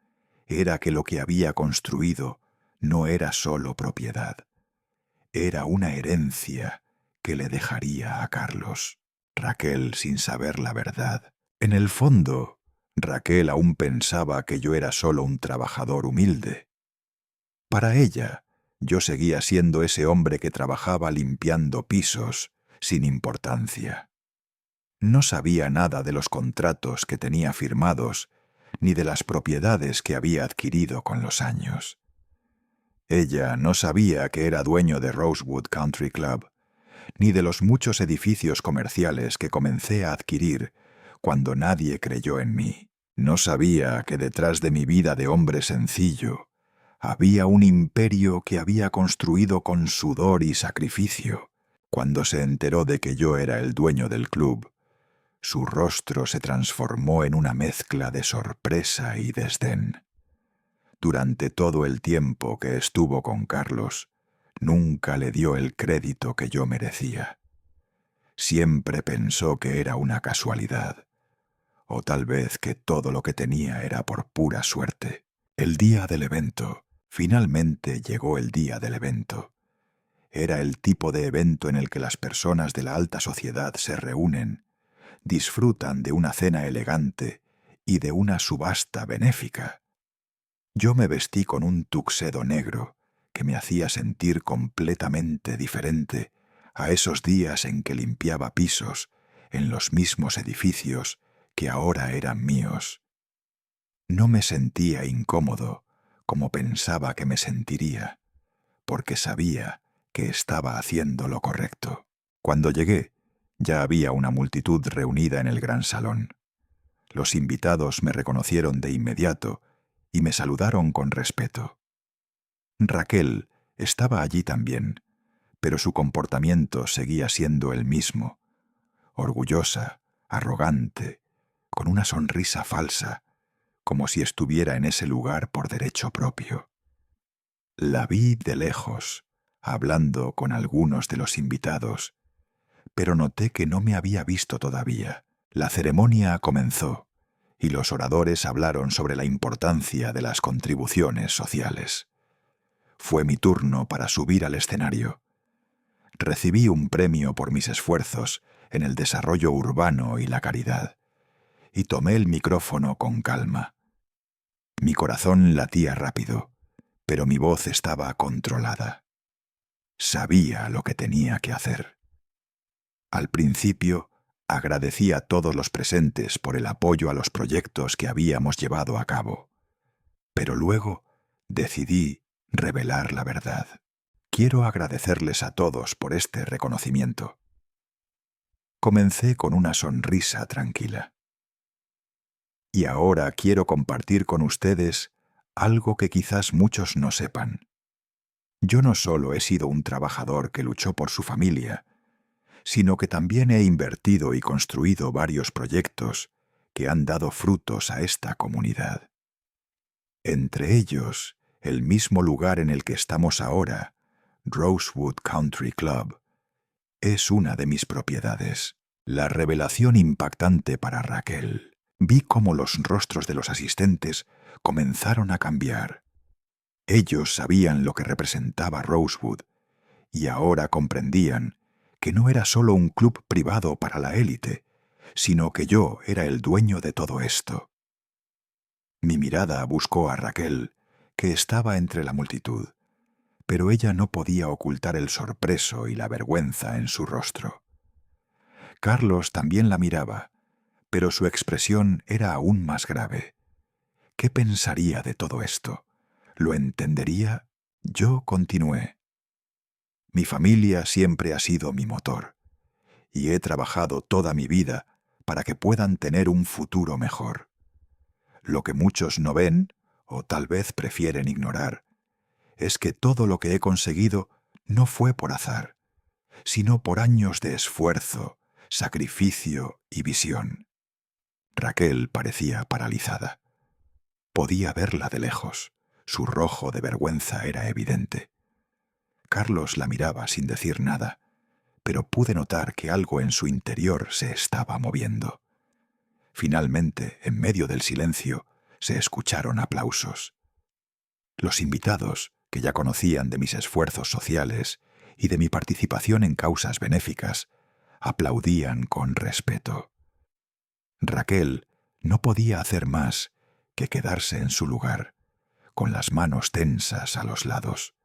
Speaker 1: era que lo que había construido no era solo propiedad, era una herencia que le dejaría a Carlos. Raquel, sin saber la verdad. En el fondo, Raquel aún pensaba que yo era solo un trabajador humilde. Para ella, yo seguía siendo ese hombre que trabajaba limpiando pisos, sin importancia. No sabía nada de los contratos que tenía firmados, ni de las propiedades que había adquirido con los años. Ella no sabía que era dueño de Rosewood Country Club, ni de los muchos edificios comerciales que comencé a adquirir cuando nadie creyó en mí. No sabía que detrás de mi vida de hombre sencillo había un imperio que había construido con sudor y sacrificio. Cuando se enteró de que yo era el dueño del club, su rostro se transformó en una mezcla de sorpresa y desdén. Durante todo el tiempo que estuvo con Carlos, nunca le dio el crédito que yo merecía. Siempre pensó que era una casualidad, o tal vez que todo lo que tenía era por pura suerte. El día del evento, finalmente llegó el día del evento. Era el tipo de evento en el que las personas de la alta sociedad se reúnen, disfrutan de una cena elegante y de una subasta benéfica. Yo me vestí con un tuxedo negro que me hacía sentir completamente diferente a esos días en que limpiaba pisos en los mismos edificios que ahora eran míos. No me sentía incómodo como pensaba que me sentiría, porque sabía que estaba haciendo lo correcto. Cuando llegué, ya había una multitud reunida en el gran salón. Los invitados me reconocieron de inmediato y me saludaron con respeto. Raquel estaba allí también, pero su comportamiento seguía siendo el mismo, orgullosa, arrogante, con una sonrisa falsa, como si estuviera en ese lugar por derecho propio. La vi de lejos, hablando con algunos de los invitados, pero noté que no me había visto todavía. La ceremonia comenzó, y los oradores hablaron sobre la importancia de las contribuciones sociales. Fue mi turno para subir al escenario. Recibí un premio por mis esfuerzos en el desarrollo urbano y la caridad, y tomé el micrófono con calma. Mi corazón latía rápido, pero mi voz estaba controlada. Sabía lo que tenía que hacer. Al principio, agradecí a todos los presentes por el apoyo a los proyectos que habíamos llevado a cabo, pero luego decidí revelar la verdad. Quiero agradecerles a todos por este reconocimiento. Comencé con una sonrisa tranquila. Y ahora quiero compartir con ustedes algo que quizás muchos no sepan. Yo no solo he sido un trabajador que luchó por su familia, sino que también he invertido y construido varios proyectos que han dado frutos a esta comunidad. Entre ellos, el mismo lugar en el que estamos ahora, Rosewood Country Club, es una de mis propiedades. La revelación impactante para Raquel. Vi cómo los rostros de los asistentes comenzaron a cambiar. Ellos sabían lo que representaba Rosewood y ahora comprendían que no era solo un club privado para la élite, sino que yo era el dueño de todo esto. Mi mirada buscó a Raquel, que estaba entre la multitud, pero ella no podía ocultar el sorpreso y la vergüenza en su rostro. Carlos también la miraba, pero su expresión era aún más grave. ¿Qué pensaría de todo esto? ¿Lo entendería? Yo continué. Mi familia siempre ha sido mi motor, y he trabajado toda mi vida para que puedan tener un futuro mejor. Lo que muchos no ven, o tal vez prefieren ignorar, es que todo lo que he conseguido no fue por azar, sino por años de esfuerzo, sacrificio y visión. Raquel parecía paralizada. Podía verla de lejos. Su rojo de vergüenza era evidente. Carlos la miraba sin decir nada, pero pude notar que algo en su interior se estaba moviendo. Finalmente, en medio del silencio, se escucharon aplausos. Los invitados, que ya conocían de mis esfuerzos sociales y de mi participación en causas benéficas, aplaudían con respeto. Raquel no podía hacer más que quedarse en su lugar, con las manos tensas a los lados.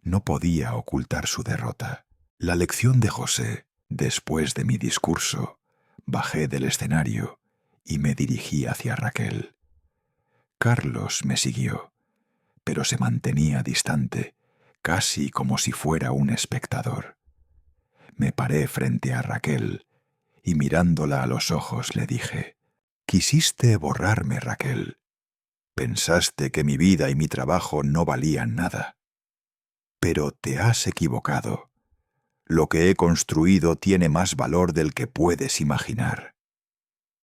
Speaker 1: No podía ocultar su derrota. La lección de José, después de mi discurso, bajé del escenario y me dirigí hacia Raquel. Carlos me siguió, pero se mantenía distante, casi como si fuera un espectador. Me paré frente a Raquel y mirándola a los ojos le dije: «Quisiste borrarme, Raquel. Pensaste que mi vida y mi trabajo no valían nada. Pero te has equivocado. Lo que he construido tiene más valor del que puedes imaginar.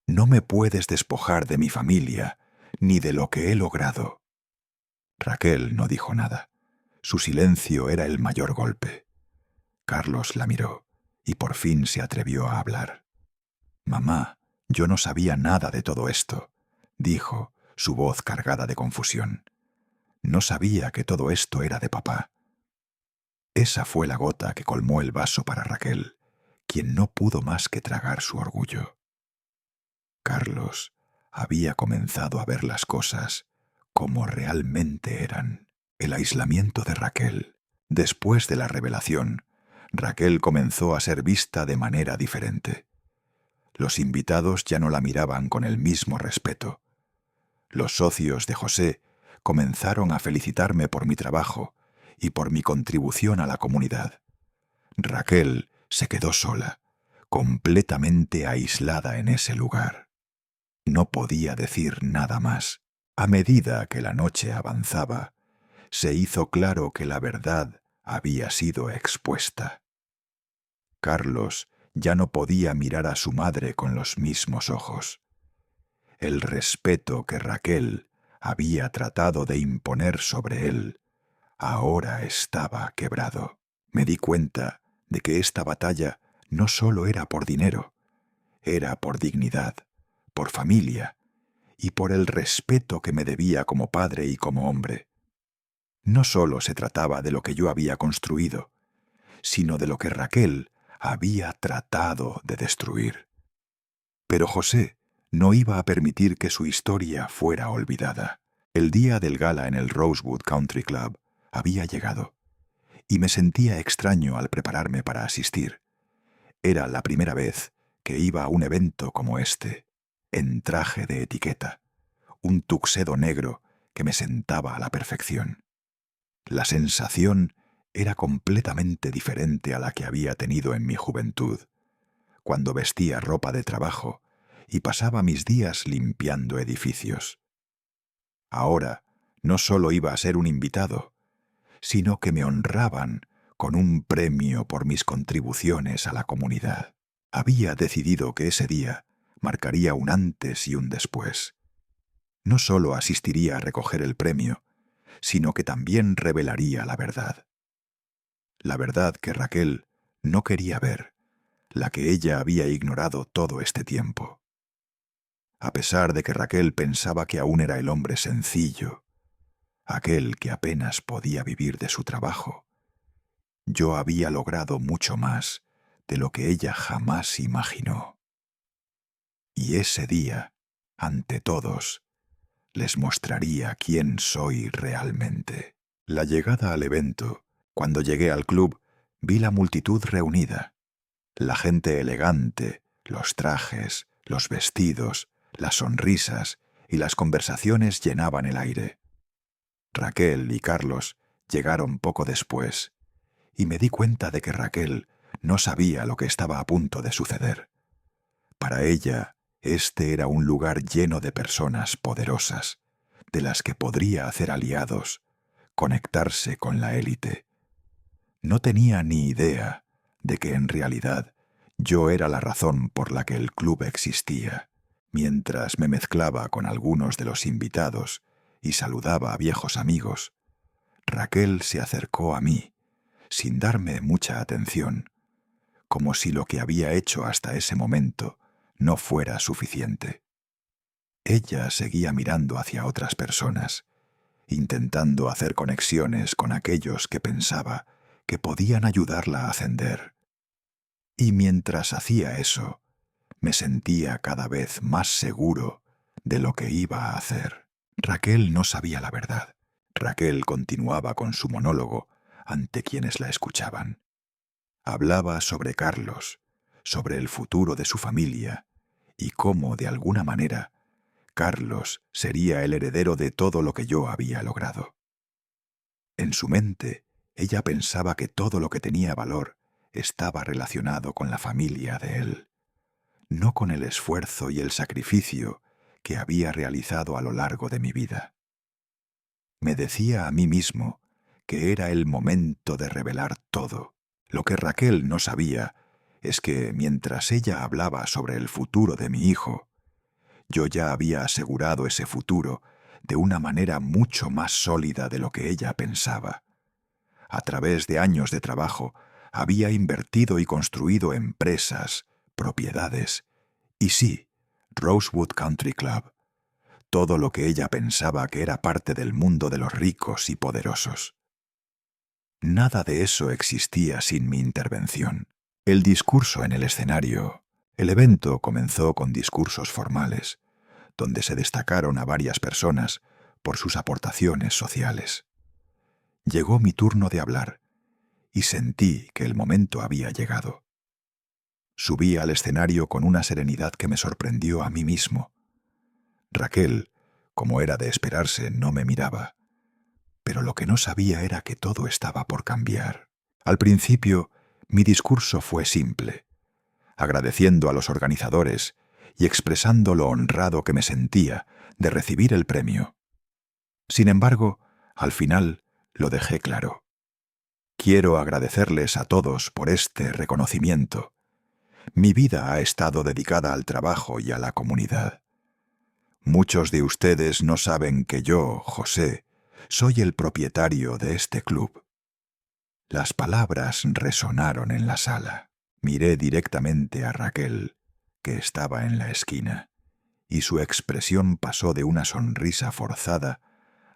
Speaker 1: No me puedes despojar de mi familia, ni de lo que he logrado». Raquel no dijo nada. Su silencio era el mayor golpe. Carlos la miró y por fin se atrevió a hablar. «Mamá, yo no sabía nada de todo esto», dijo, su voz cargada de confusión. «No sabía que todo esto era de papá». Esa fue la gota que colmó el vaso para Raquel, quien no pudo más que tragar su orgullo. Carlos había comenzado a ver las cosas como realmente eran. El aislamiento de Raquel. Después de la revelación, Raquel comenzó a ser vista de manera diferente. Los invitados ya no la miraban con el mismo respeto. Los socios de José comenzaron a felicitarme por mi trabajo y por mi contribución a la comunidad. Raquel se quedó sola, completamente aislada en ese lugar. No podía decir nada más. A medida que la noche avanzaba, se hizo claro que la verdad había sido expuesta. Carlos ya no podía mirar a su madre con los mismos ojos. El respeto que Raquel había tratado de imponer sobre él ahora estaba quebrado. Me di cuenta de que esta batalla no solo era por dinero, era por dignidad, por familia y por el respeto que me debía como padre y como hombre. No solo se trataba de lo que yo había construido, sino de lo que Raquel había tratado de destruir. Pero José no iba a permitir que su historia fuera olvidada. El día del gala en el Rosewood Country Club había llegado, y me sentía extraño al prepararme para asistir. Era la primera vez que iba a un evento como este, en traje de etiqueta, un tuxedo negro que me sentaba a la perfección. La sensación era completamente diferente a la que había tenido en mi juventud, cuando vestía ropa de trabajo y pasaba mis días limpiando edificios. Ahora no solo iba a ser un invitado, sino que me honraban con un premio por mis contribuciones a la comunidad. Había decidido que ese día marcaría un antes y un después. No solo asistiría a recoger el premio, sino que también revelaría la verdad. La verdad que Raquel no quería ver, la que ella había ignorado todo este tiempo. A pesar de que Raquel pensaba que aún era el hombre sencillo, aquel que apenas podía vivir de su trabajo, yo había logrado mucho más de lo que ella jamás imaginó. Y ese día, ante todos, les mostraría quién soy realmente. La llegada al evento, cuando llegué al club, vi la multitud reunida. La gente elegante, los trajes, los vestidos, las sonrisas y las conversaciones llenaban el aire. Raquel y Carlos llegaron poco después, y me di cuenta de que Raquel no sabía lo que estaba a punto de suceder. Para ella, este era un lugar lleno de personas poderosas, de las que podría hacer aliados, conectarse con la élite. No tenía ni idea de que en realidad yo era la razón por la que el club existía. Mientras me mezclaba con algunos de los invitados y saludaba a viejos amigos, Raquel se acercó a mí, sin darme mucha atención, como si lo que había hecho hasta ese momento no fuera suficiente. Ella seguía mirando hacia otras personas, intentando hacer conexiones con aquellos que pensaba que podían ayudarla a ascender. Y mientras hacía eso, me sentía cada vez más seguro de lo que iba a hacer. Raquel no sabía la verdad. Raquel continuaba con su monólogo ante quienes la escuchaban. Hablaba sobre Carlos, sobre el futuro de su familia y cómo, de alguna manera, Carlos sería el heredero de todo lo que yo había logrado. En su mente, ella pensaba que todo lo que tenía valor estaba relacionado con la familia de él, no con el esfuerzo y el sacrificio que había realizado a lo largo de mi vida. Me decía a mí mismo que era el momento de revelar todo. Lo que Raquel no sabía es que mientras ella hablaba sobre el futuro de mi hijo, yo ya había asegurado ese futuro de una manera mucho más sólida de lo que ella pensaba. A través de años de trabajo, había invertido y construido empresas, propiedades, y sí, Rosewood Country Club, todo lo que ella pensaba que era parte del mundo de los ricos y poderosos. Nada de eso existía sin mi intervención. El discurso en el escenario. El evento comenzó con discursos formales, donde se destacaron a varias personas por sus aportaciones sociales. Llegó mi turno de hablar, y sentí que el momento había llegado. Subí al escenario con una serenidad que me sorprendió a mí mismo. Raquel, como era de esperarse, no me miraba, pero lo que no sabía era que todo estaba por cambiar. Al principio, mi discurso fue simple, agradeciendo a los organizadores y expresando lo honrado que me sentía de recibir el premio. Sin embargo, al final lo dejé claro. Quiero agradecerles a todos por este reconocimiento. Mi vida ha estado dedicada al trabajo y a la comunidad. Muchos de ustedes no saben que yo, José, soy el propietario de este club. Las palabras resonaron en la sala. Miré directamente a Raquel, que estaba en la esquina, y su expresión pasó de una sonrisa forzada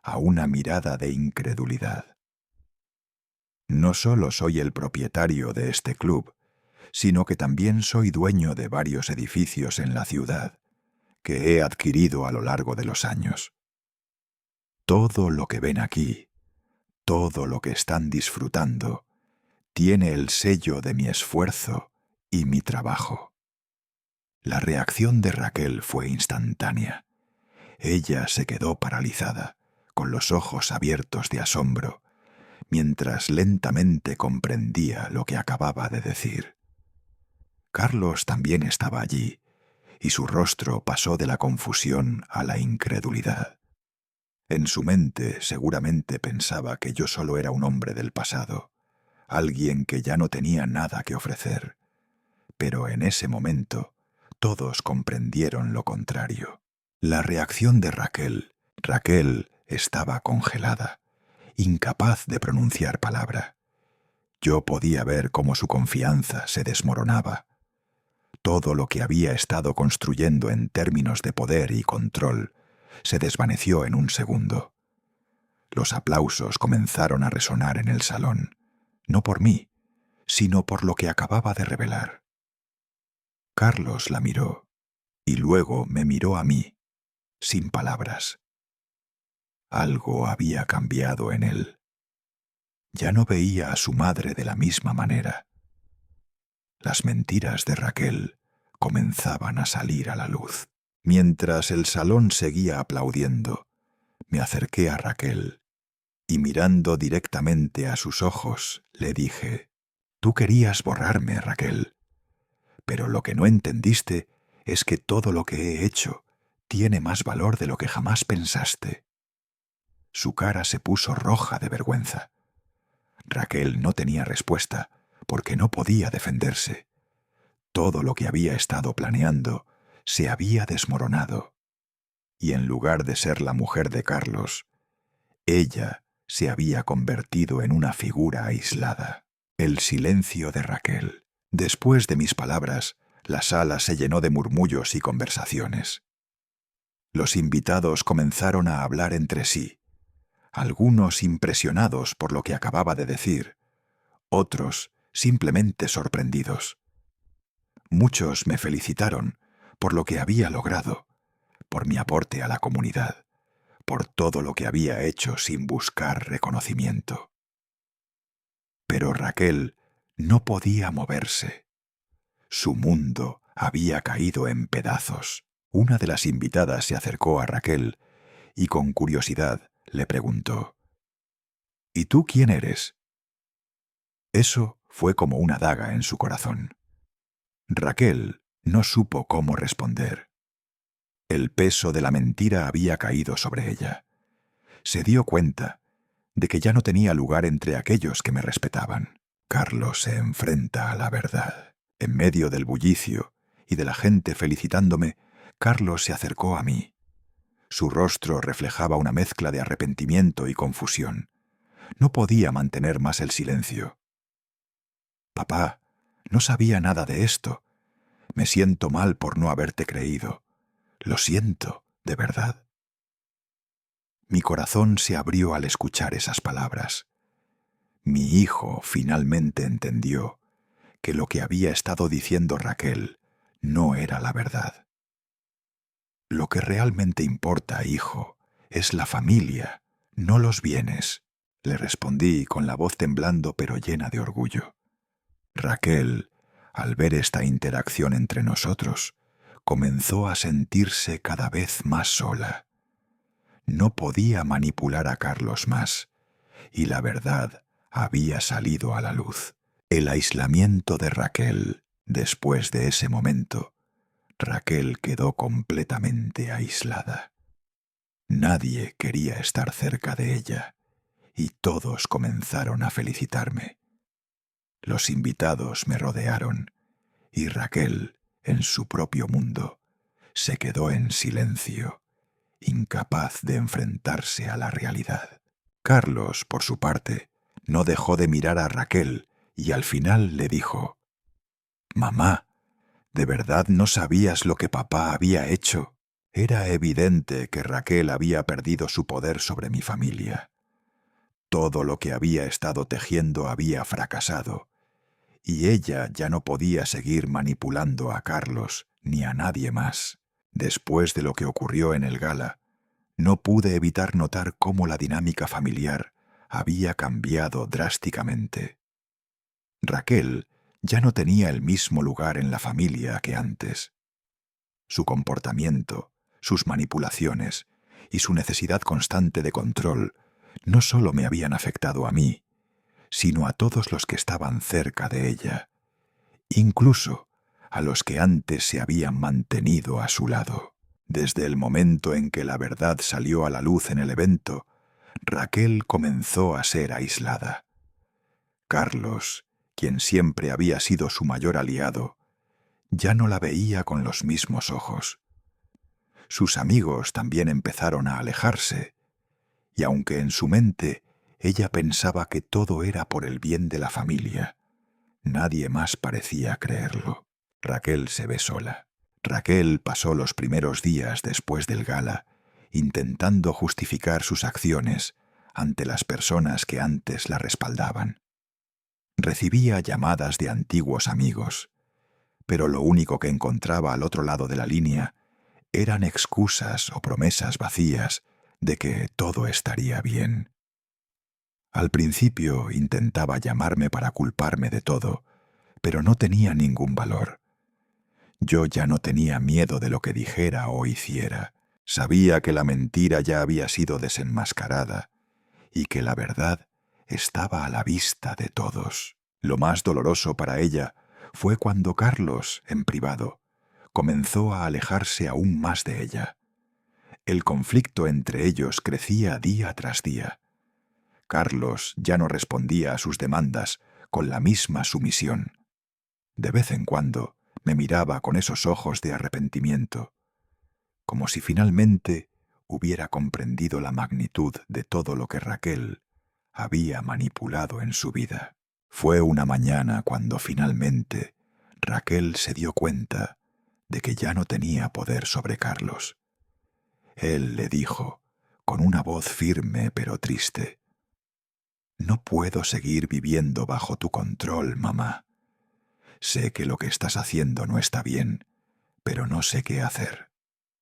Speaker 1: a una mirada de incredulidad. No solo soy el propietario de este club, sino que también soy dueño de varios edificios en la ciudad, que he adquirido a lo largo de los años. Todo lo que ven aquí, todo lo que están disfrutando, tiene el sello de mi esfuerzo y mi trabajo. La reacción de Raquel fue instantánea. Ella se quedó paralizada, con los ojos abiertos de asombro, mientras lentamente comprendía lo que acababa de decir. Carlos también estaba allí, y su rostro pasó de la confusión a la incredulidad. En su mente seguramente pensaba que yo solo era un hombre del pasado, alguien que ya no tenía nada que ofrecer. Pero en ese momento todos comprendieron lo contrario. La reacción de Raquel estaba congelada, incapaz de pronunciar palabra. Yo podía ver cómo su confianza se desmoronaba. Todo lo que había estado construyendo en términos de poder y control se desvaneció en un segundo. Los aplausos comenzaron a resonar en el salón, no por mí, sino por lo que acababa de revelar. Carlos la miró, y luego me miró a mí, sin palabras. Algo había cambiado en él. Ya no veía a su madre de la misma manera. Las mentiras de Raquel comenzaban a salir a la luz. Mientras el salón seguía aplaudiendo, me acerqué a Raquel y mirando directamente a sus ojos, le dije: «Tú querías borrarme, Raquel, pero lo que no entendiste es que todo lo que he hecho tiene más valor de lo que jamás pensaste». Su cara se puso roja de vergüenza. Raquel no tenía respuesta porque no podía defenderse. Todo lo que había estado planeando se había desmoronado. Y en lugar de ser la mujer de Carlos, ella se había convertido en una figura aislada. El silencio de Raquel. Después de mis palabras, la sala se llenó de murmullos y conversaciones. Los invitados comenzaron a hablar entre sí, algunos impresionados por lo que acababa de decir, otros simplemente sorprendidos. Muchos me felicitaron por lo que había logrado, por mi aporte a la comunidad, por todo lo que había hecho sin buscar reconocimiento. Pero Raquel no podía moverse. Su mundo había caído en pedazos. Una de las invitadas se acercó a Raquel y con curiosidad le preguntó: «¿Y tú quién eres?». Eso fue como una daga en su corazón. Raquel no supo cómo responder. El peso de la mentira había caído sobre ella. Se dio cuenta de que ya no tenía lugar entre aquellos que me respetaban. Carlos se enfrenta a la verdad. En medio del bullicio y de la gente felicitándome, Carlos se acercó a mí. Su rostro reflejaba una mezcla de arrepentimiento y confusión. No podía mantener más el silencio. «Papá, no sabía nada de esto. Me siento mal por no haberte creído. Lo siento, de verdad». Mi corazón se abrió al escuchar esas palabras. Mi hijo finalmente entendió que lo que había estado diciendo Raquel no era la verdad. «Lo que realmente importa, hijo, es la familia, no los bienes», le respondí con la voz temblando pero llena de orgullo. Raquel, al ver esta interacción entre nosotros, comenzó a sentirse cada vez más sola. No podía manipular a Carlos más, y la verdad había salido a la luz. El aislamiento de Raquel, después de ese momento, Raquel quedó completamente aislada. Nadie quería estar cerca de ella, y todos comenzaron a felicitarme. Los invitados me rodearon, y Raquel, en su propio mundo, se quedó en silencio, incapaz de enfrentarse a la realidad. Carlos, por su parte, no dejó de mirar a Raquel y al final le dijo: «Mamá, ¿de verdad no sabías lo que papá había hecho?». Era evidente que Raquel había perdido su poder sobre mi familia. Todo lo que había estado tejiendo había fracasado, y ella ya no podía seguir manipulando a Carlos ni a nadie más. Después de lo que ocurrió en el gala, no pude evitar notar cómo la dinámica familiar había cambiado drásticamente. Raquel ya no tenía el mismo lugar en la familia que antes. Su comportamiento, sus manipulaciones y su necesidad constante de control no solo me habían afectado a mí, sino a todos los que estaban cerca de ella, incluso a los que antes se habían mantenido a su lado. Desde el momento en que la verdad salió a la luz en el evento, Raquel comenzó a ser aislada. Carlos, quien siempre había sido su mayor aliado, ya no la veía con los mismos ojos. Sus amigos también empezaron a alejarse, y aunque en su mente ella pensaba que todo era por el bien de la familia, nadie más parecía creerlo. Raquel se ve sola. Raquel pasó los primeros días después del gala intentando justificar sus acciones ante las personas que antes la respaldaban. Recibía llamadas de antiguos amigos, pero lo único que encontraba al otro lado de la línea eran excusas o promesas vacías de que todo estaría bien. Al principio intentaba llamarme para culparme de todo, pero no tenía ningún valor. Yo ya no tenía miedo de lo que dijera o hiciera. Sabía que la mentira ya había sido desenmascarada y que la verdad estaba a la vista de todos. Lo más doloroso para ella fue cuando Carlos, en privado, comenzó a alejarse aún más de ella. El conflicto entre ellos crecía día tras día. Carlos ya no respondía a sus demandas con la misma sumisión. De vez en cuando me miraba con esos ojos de arrepentimiento, como si finalmente hubiera comprendido la magnitud de todo lo que Raquel había manipulado en su vida. Fue una mañana cuando finalmente Raquel se dio cuenta de que ya no tenía poder sobre Carlos. Él le dijo, con una voz firme pero triste: «No puedo seguir viviendo bajo tu control, mamá. Sé que lo que estás haciendo no está bien, pero no sé qué hacer.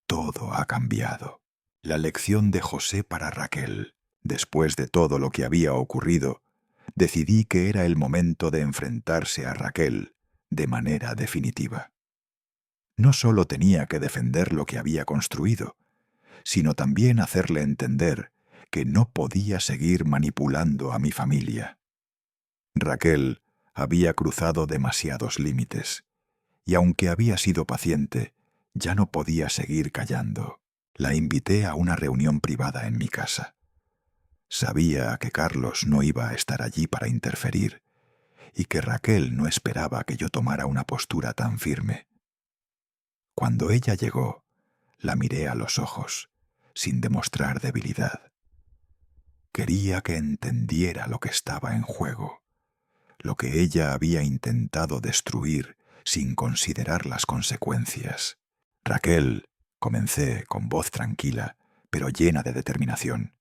Speaker 1: Todo ha cambiado». La lección de José para Raquel. Después de todo lo que había ocurrido, decidí que era el momento de enfrentarse a Raquel de manera definitiva. No solo tenía que defender lo que había construido, sino también hacerle entender que no podía seguir manipulando a mi familia. Raquel había cruzado demasiados límites, y aunque había sido paciente, ya no podía seguir callando. La invité a una reunión privada en mi casa. Sabía que Carlos no iba a estar allí para interferir, y que Raquel no esperaba que yo tomara una postura tan firme. Cuando ella llegó, la miré a los ojos, sin demostrar debilidad. Quería que entendiera lo que estaba en juego, lo que ella había intentado destruir sin considerar las consecuencias. «Raquel», comencé con voz tranquila, pero llena de determinación,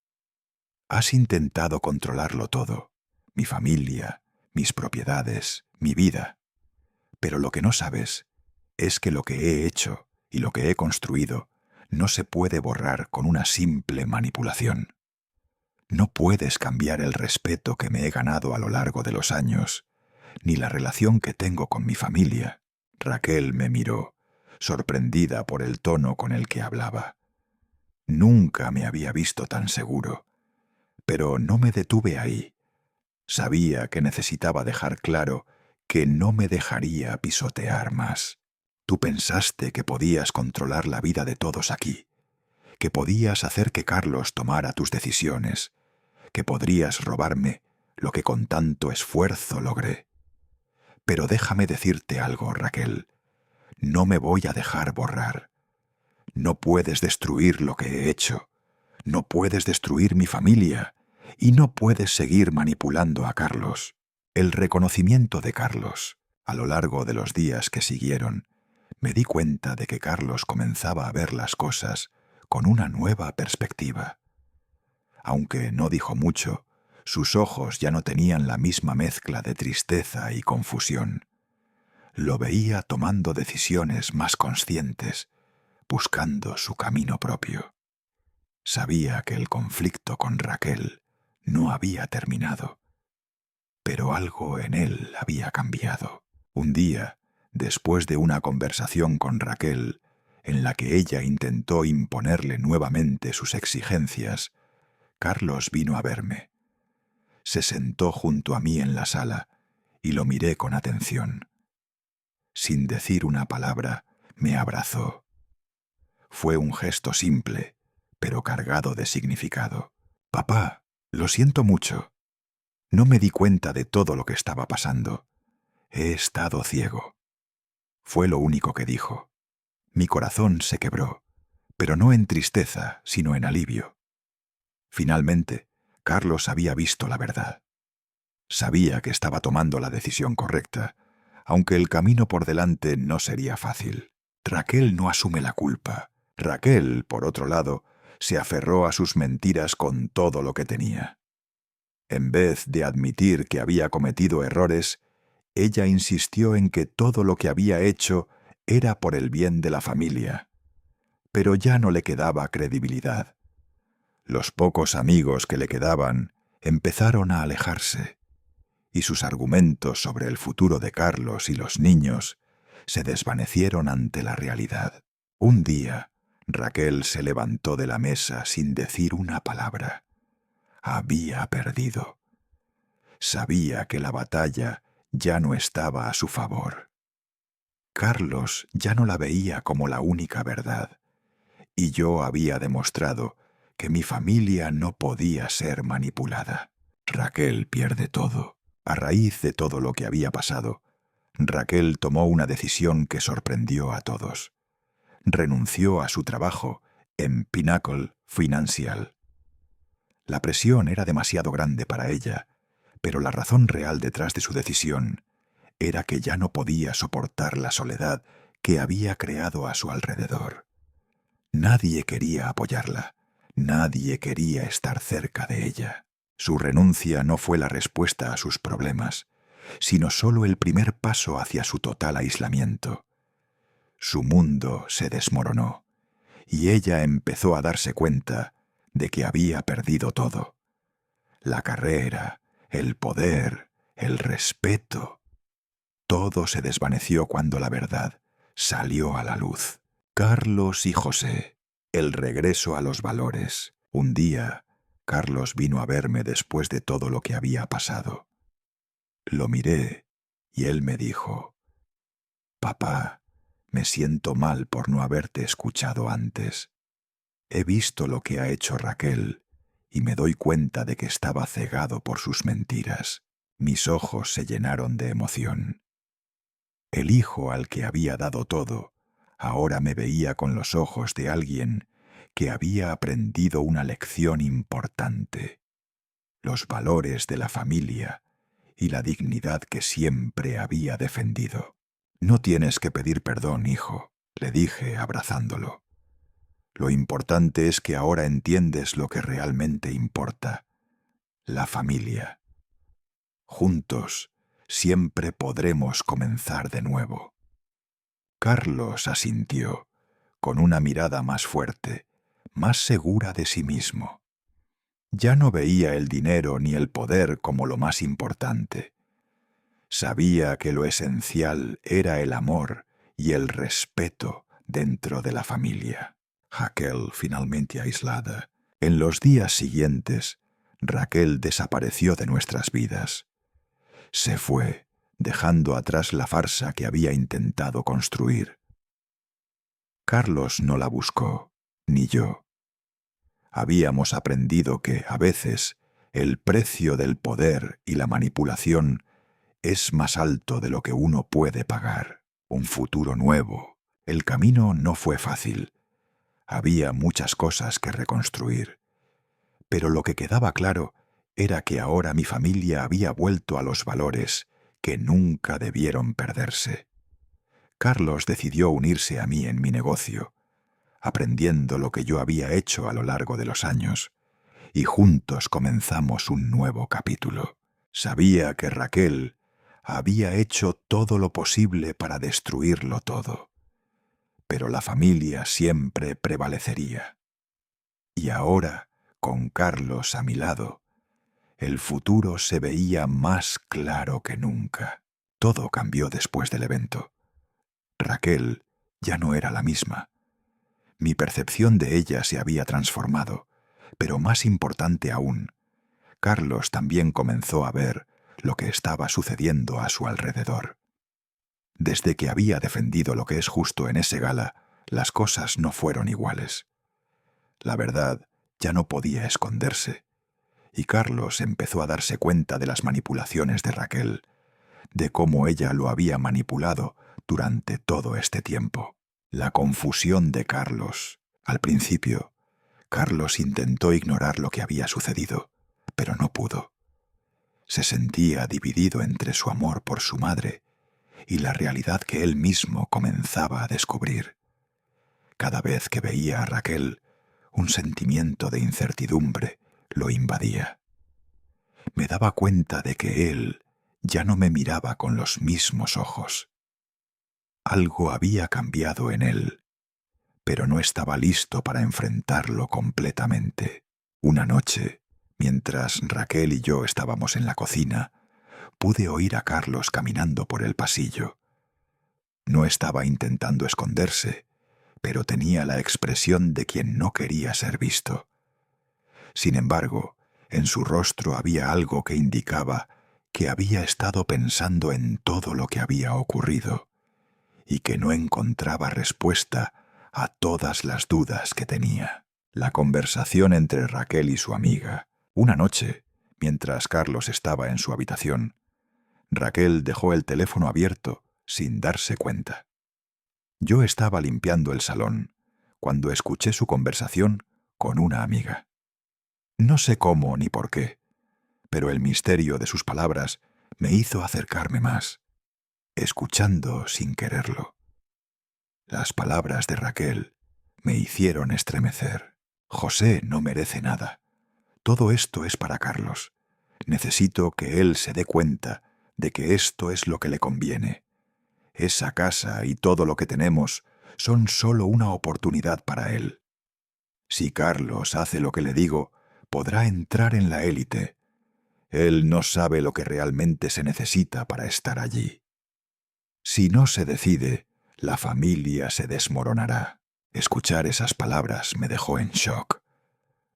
Speaker 1: «has intentado controlarlo todo, mi familia, mis propiedades, mi vida. Pero lo que no sabes es que lo que he hecho y lo que he construido no se puede borrar con una simple manipulación. No puedes cambiar el respeto que me he ganado a lo largo de los años, ni la relación que tengo con mi familia». Raquel me miró, sorprendida por el tono con el que hablaba. Nunca me había visto tan seguro, pero no me detuve ahí. Sabía que necesitaba dejar claro que no me dejaría pisotear más. «Tú pensaste que podías controlar la vida de todos aquí, que podías hacer que Carlos tomara tus decisiones, que podrías robarme lo que con tanto esfuerzo logré. Pero déjame decirte algo, Raquel. No me voy a dejar borrar. No puedes destruir lo que he hecho. No puedes destruir mi familia. Y no puedes seguir manipulando a Carlos». El reconocimiento de Carlos, a lo largo de los días que siguieron, me di cuenta de que Carlos comenzaba a ver las cosas con una nueva perspectiva. Aunque no dijo mucho, sus ojos ya no tenían la misma mezcla de tristeza y confusión. Lo veía tomando decisiones más conscientes, buscando su camino propio. Sabía que el conflicto con Raquel no había terminado, pero algo en él había cambiado. Un día, después de una conversación con Raquel, en la que ella intentó imponerle nuevamente sus exigencias, Carlos vino a verme. Se sentó junto a mí en la sala y lo miré con atención. Sin decir una palabra, me abrazó. Fue un gesto simple, pero cargado de significado. «Papá, lo siento mucho. No me di cuenta de todo lo que estaba pasando. He estado ciego». Fue lo único que dijo. Mi corazón se quebró, pero no en tristeza, sino en alivio. Finalmente, Carlos había visto la verdad. Sabía que estaba tomando la decisión correcta, aunque el camino por delante no sería fácil. Raquel no asume la culpa. Raquel, por otro lado, se aferró a sus mentiras con todo lo que tenía. En vez de admitir que había cometido errores, ella insistió en que todo lo que había hecho era por el bien de la familia. Pero ya no le quedaba credibilidad. Los pocos amigos que le quedaban empezaron a alejarse, y sus argumentos sobre el futuro de Carlos y los niños se desvanecieron ante la realidad. Un día, Raquel se levantó de la mesa sin decir una palabra. Había perdido. Sabía que la batalla ya no estaba a su favor. Carlos ya no la veía como la única verdad, y yo había demostrado que mi familia no podía ser manipulada. Raquel pierde todo. A raíz de todo lo que había pasado, Raquel tomó una decisión que sorprendió a todos. Renunció a su trabajo en Pinnacle Financial. La presión era demasiado grande para ella, pero la razón real detrás de su decisión era que ya no podía soportar la soledad que había creado a su alrededor. Nadie quería apoyarla, nadie quería estar cerca de ella. Su renuncia no fue la respuesta a sus problemas, sino solo el primer paso hacia su total aislamiento. Su mundo se desmoronó, y ella empezó a darse cuenta de que había perdido todo. La carrera, el poder, el respeto. Todo se desvaneció cuando la verdad salió a la luz. Carlos y José, el regreso a los valores. Un día, Carlos vino a verme después de todo lo que había pasado. Lo miré y él me dijo: «Papá, me siento mal por no haberte escuchado antes. He visto lo que ha hecho Raquel y me doy cuenta de que estaba cegado por sus mentiras». Mis ojos se llenaron de emoción. El hijo al que había dado todo ahora me veía con los ojos de alguien que había aprendido una lección importante: los valores de la familia y la dignidad que siempre había defendido. «No tienes que pedir perdón, hijo», le dije abrazándolo. «Lo importante es que ahora entiendes lo que realmente importa: la familia. Juntos siempre podremos comenzar de nuevo». Carlos asintió, con una mirada más fuerte, más segura de sí mismo. Ya no veía el dinero ni el poder como lo más importante. Sabía que lo esencial era el amor y el respeto dentro de la familia. Raquel finalmente aislada. En los días siguientes, Raquel desapareció de nuestras vidas. Se fue, dejando atrás la farsa que había intentado construir. Carlos no la buscó, ni yo. Habíamos aprendido que, a veces, el precio del poder y la manipulación es más alto de lo que uno puede pagar. Un futuro nuevo. El camino no fue fácil. Había muchas cosas que reconstruir. Pero lo que quedaba claro era que ahora mi familia había vuelto a los valores que nunca debieron perderse. Carlos decidió unirse a mí en mi negocio, aprendiendo lo que yo había hecho a lo largo de los años, y juntos comenzamos un nuevo capítulo. Sabía que Raquel había hecho todo lo posible para destruirlo todo, pero la familia siempre prevalecería. Y ahora, con Carlos a mi lado, el futuro se veía más claro que nunca. Todo cambió después del evento. Raquel ya no era la misma. Mi percepción de ella se había transformado, pero más importante aún, Carlos también comenzó a ver lo que estaba sucediendo a su alrededor. Desde que había defendido lo que es justo en ese gala, las cosas no fueron iguales. La verdad ya no podía esconderse, y Carlos empezó a darse cuenta de las manipulaciones de Raquel, de cómo ella lo había manipulado durante todo este tiempo. La confusión de Carlos. Al principio, Carlos intentó ignorar lo que había sucedido, pero no pudo. Se sentía dividido entre su amor por su madre y la realidad que él mismo comenzaba a descubrir. Cada vez que veía a Raquel, un sentimiento de incertidumbre lo invadía. Me daba cuenta de que él ya no me miraba con los mismos ojos. Algo había cambiado en él, pero no estaba listo para enfrentarlo completamente. Una noche, mientras Raquel y yo estábamos en la cocina, pude oír a Carlos caminando por el pasillo. No estaba intentando esconderse, pero tenía la expresión de quien no quería ser visto. Sin embargo, en su rostro había algo que indicaba que había estado pensando en todo lo que había ocurrido y que no encontraba respuesta a todas las dudas que tenía. La conversación entre Raquel y su amiga. Una noche, mientras Carlos estaba en su habitación, Raquel dejó el teléfono abierto sin darse cuenta. Yo estaba limpiando el salón cuando escuché su conversación con una amiga. No sé cómo ni por qué, pero el misterio de sus palabras me hizo acercarme más, escuchando sin quererlo. Las palabras de Raquel me hicieron estremecer. José no merece nada. Todo esto es para Carlos. Necesito que él se dé cuenta de que esto es lo que le conviene. Esa casa y todo lo que tenemos son solo una oportunidad para él. Si Carlos hace lo que le digo, podrá entrar en la élite. Él no sabe lo que realmente se necesita para estar allí. Si no se decide, la familia se desmoronará. Escuchar esas palabras me dejó en shock.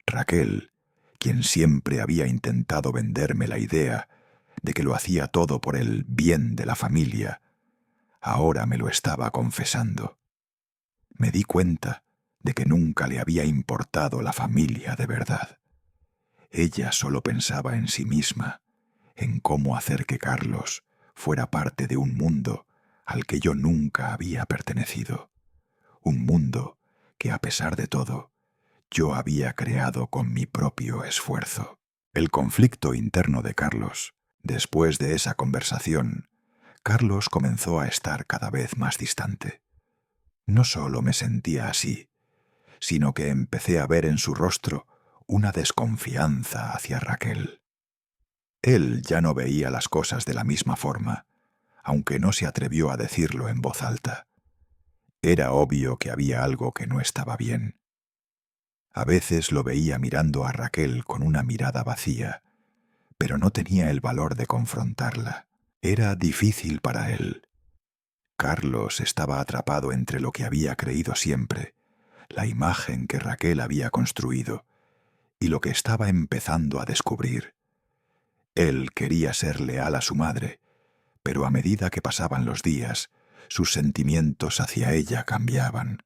Speaker 1: Raquel, quien siempre había intentado venderme la idea de que lo hacía todo por el bien de la familia, ahora me lo estaba confesando. Me di cuenta de que nunca le había importado la familia de verdad. Ella solo pensaba en sí misma, en cómo hacer que Carlos fuera parte de un mundo al que yo nunca había pertenecido. Un mundo que, a pesar de todo, yo había creado con mi propio esfuerzo. El conflicto interno de Carlos. Después de esa conversación, Carlos comenzó a estar cada vez más distante. No solo me sentía así, sino que empecé a ver en su rostro una desconfianza hacia Raquel. Él ya no veía las cosas de la misma forma, aunque no se atrevió a decirlo en voz alta. Era obvio que había algo que no estaba bien. A veces lo veía mirando a Raquel con una mirada vacía, pero no tenía el valor de confrontarla. Era difícil para él. Carlos estaba atrapado entre lo que había creído siempre, la imagen que Raquel había construido, y lo que estaba empezando a descubrir. Él quería ser leal a su madre, pero a medida que pasaban los días, sus sentimientos hacia ella cambiaban.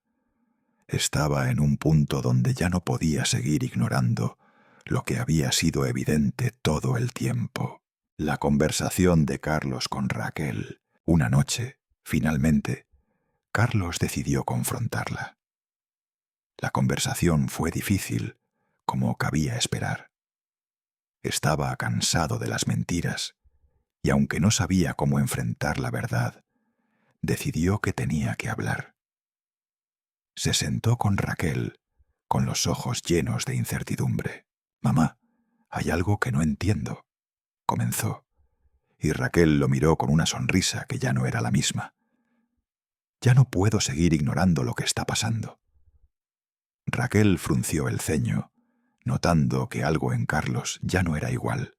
Speaker 1: Estaba en un punto donde ya no podía seguir ignorando lo que había sido evidente todo el tiempo. La conversación de Carlos con Raquel. Una noche, finalmente, Carlos decidió confrontarla. La conversación fue difícil, como cabía esperar. Estaba cansado de las mentiras, y aunque no sabía cómo enfrentar la verdad, decidió que tenía que hablar. Se sentó con Raquel, con los ojos llenos de incertidumbre. «Mamá, hay algo que no entiendo», comenzó, y Raquel lo miró con una sonrisa que ya no era la misma. «Ya no puedo seguir ignorando lo que está pasando». Raquel frunció el ceño, notando que algo en Carlos ya no era igual.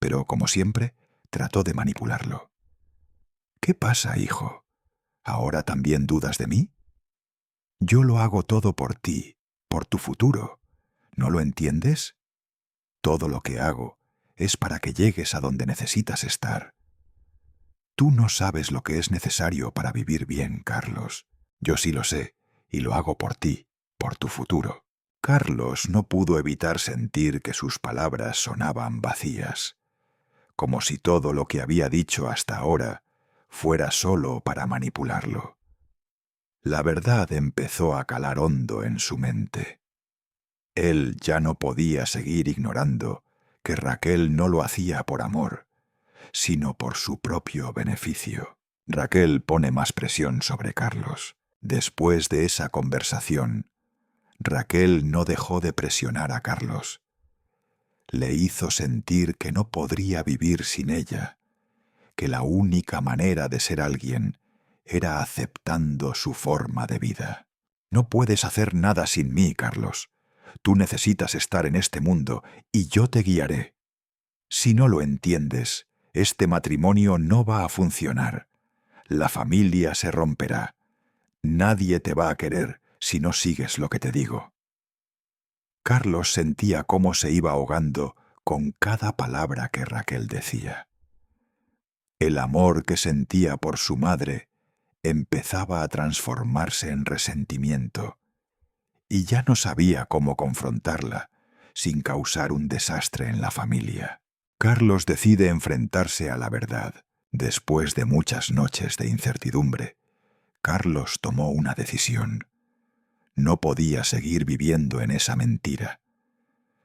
Speaker 1: Pero, como siempre, trató de manipularlo. «¿Qué pasa, hijo? ¿Ahora también dudas de mí? Yo lo hago todo por ti, por tu futuro. ¿No lo entiendes? Todo lo que hago es para que llegues a donde necesitas estar. Tú no sabes lo que es necesario para vivir bien, Carlos. Yo sí lo sé, y lo hago por ti, por tu futuro». Carlos no pudo evitar sentir que sus palabras sonaban vacías, como si todo lo que había dicho hasta ahora fuera solo para manipularlo. La verdad empezó a calar hondo en su mente. Él ya no podía seguir ignorando que Raquel no lo hacía por amor, sino por su propio beneficio. Raquel pone más presión sobre Carlos. Después de esa conversación, Raquel no dejó de presionar a Carlos. Le hizo sentir que no podría vivir sin ella, que la única manera de ser alguien era aceptando su forma de vida. «No puedes hacer nada sin mí, Carlos. Tú necesitas estar en este mundo y yo te guiaré. Si no lo entiendes, este matrimonio no va a funcionar. La familia se romperá. Nadie te va a querer si no sigues lo que te digo. Carlos sentía cómo se iba ahogando con cada palabra que Raquel decía. El amor que sentía por su madre empezaba a transformarse en resentimiento, y ya no sabía cómo confrontarla sin causar un desastre en la familia. Carlos decide enfrentarse a la verdad. Después de muchas noches de incertidumbre, Carlos tomó una decisión. No podía seguir viviendo en esa mentira.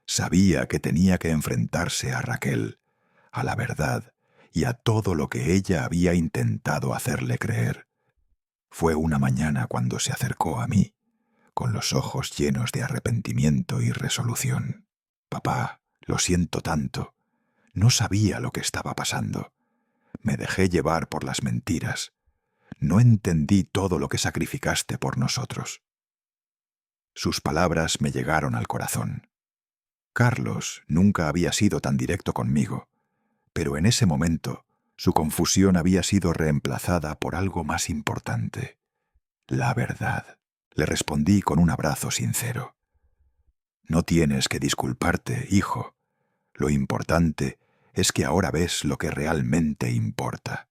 Speaker 1: Sabía que tenía que enfrentarse a Raquel, a la verdad y a todo lo que ella había intentado hacerle creer. Fue una mañana cuando se acercó a mí, con los ojos llenos de arrepentimiento y resolución. «Papá, lo siento tanto. No sabía lo que estaba pasando. Me dejé llevar por las mentiras. No entendí todo lo que sacrificaste por nosotros». Sus palabras me llegaron al corazón. Carlos nunca había sido tan directo conmigo, pero en ese momento su confusión había sido reemplazada por algo más importante. La verdad. Le respondí con un abrazo sincero. «No tienes que disculparte, hijo. Lo importante es que ahora ves lo que realmente importa».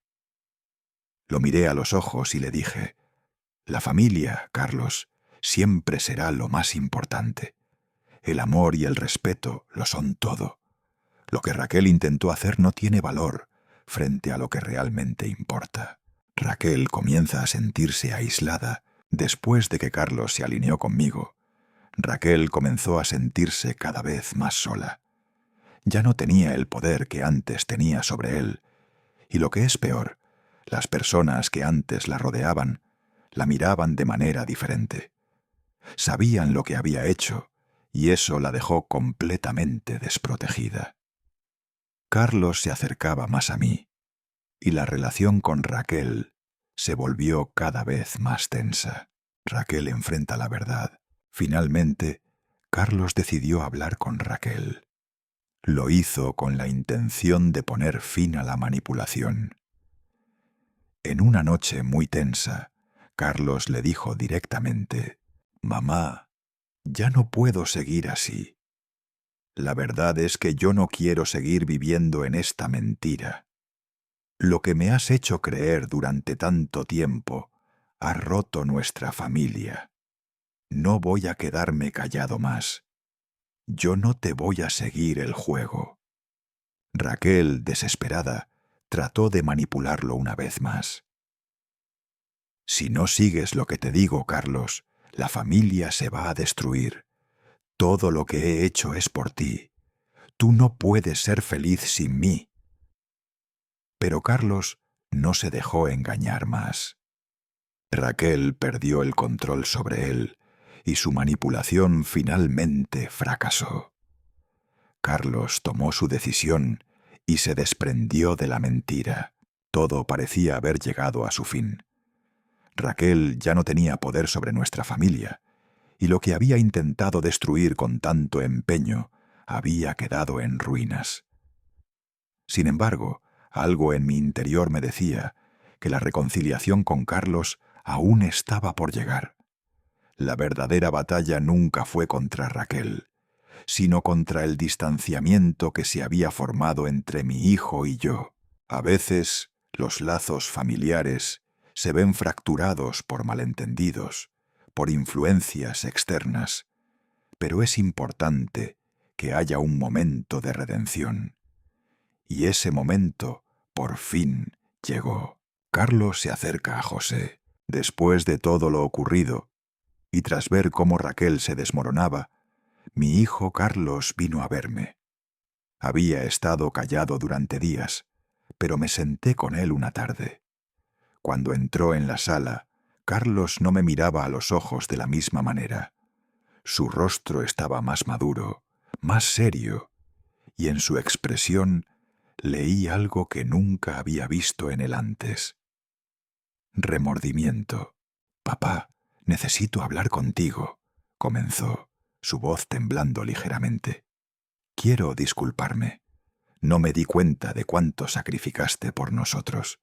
Speaker 1: Lo miré a los ojos y le dije: «La familia, Carlos, siempre será lo más importante. El amor y el respeto lo son todo. Lo que Raquel intentó hacer no tiene valor frente a lo que realmente importa». Raquel comienza a sentirse aislada después de que Carlos se alineó conmigo. Raquel comenzó a sentirse cada vez más sola. Ya no tenía el poder que antes tenía sobre él, y lo que es peor, las personas que antes la rodeaban la miraban de manera diferente. Sabían lo que había hecho, y eso la dejó completamente desprotegida. Carlos se acercaba más a mí, y la relación con Raquel se volvió cada vez más tensa. Raquel enfrenta la verdad. Finalmente, Carlos decidió hablar con Raquel. Lo hizo con la intención de poner fin a la manipulación. En una noche muy tensa, Carlos le dijo directamente: «Mamá, ya no puedo seguir así. La verdad es que yo no quiero seguir viviendo en esta mentira. Lo que me has hecho creer durante tanto tiempo ha roto nuestra familia. No voy a quedarme callado más. Yo no te voy a seguir el juego». Raquel, desesperada, trató de manipularlo una vez más. «Si no sigues lo que te digo, Carlos, la familia se va a destruir. Todo lo que he hecho es por ti. Tú no puedes ser feliz sin mí». Pero Carlos no se dejó engañar más. Raquel perdió el control sobre él y su manipulación finalmente fracasó. Carlos tomó su decisión y se desprendió de la mentira. Todo parecía haber llegado a su fin. Raquel ya no tenía poder sobre nuestra familia, y lo que había intentado destruir con tanto empeño había quedado en ruinas. Sin embargo, algo en mi interior me decía que la reconciliación con Carlos aún estaba por llegar. La verdadera batalla nunca fue contra Raquel, sino contra el distanciamiento que se había formado entre mi hijo y yo. A veces, los lazos familiares se ven fracturados por malentendidos, por influencias externas, pero es importante que haya un momento de redención. Y ese momento, por fin, llegó. Carlos se acerca a José. Después de todo lo ocurrido, y tras ver cómo Raquel se desmoronaba, mi hijo Carlos vino a verme. Había estado callado durante días, pero me senté con él una tarde. Cuando entró en la sala, Carlos no me miraba a los ojos de la misma manera. Su rostro estaba más maduro, más serio, y en su expresión leí algo que nunca había visto en él antes. Remordimiento. «Papá, necesito hablar contigo», comenzó, su voz temblando ligeramente. «Quiero disculparme. No me di cuenta de cuánto sacrificaste por nosotros.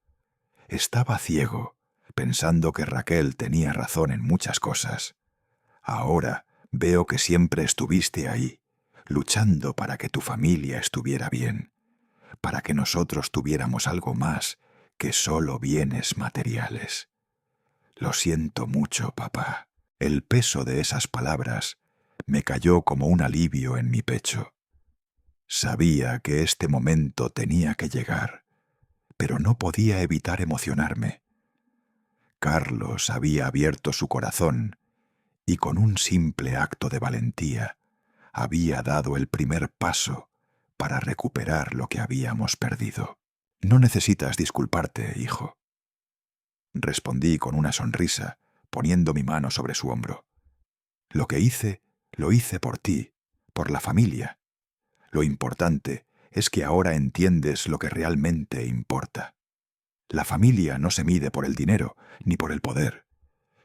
Speaker 1: Estaba ciego, pensando que Raquel tenía razón en muchas cosas. Ahora veo que siempre estuviste ahí, luchando para que tu familia estuviera bien, para que nosotros tuviéramos algo más que solo bienes materiales. Lo siento mucho, papá. El peso de esas palabras me cayó como un alivio en mi pecho. Sabía que este momento tenía que llegar, pero no podía evitar emocionarme. Carlos había abierto su corazón y con un simple acto de valentía había dado el primer paso para recuperar lo que habíamos perdido. No necesitas disculparte, hijo, respondí con una sonrisa, poniendo mi mano sobre su hombro. Lo que hice, lo hice por ti, por la familia. Lo importante es que ahora entiendes lo que realmente importa. La familia no se mide por el dinero ni por el poder.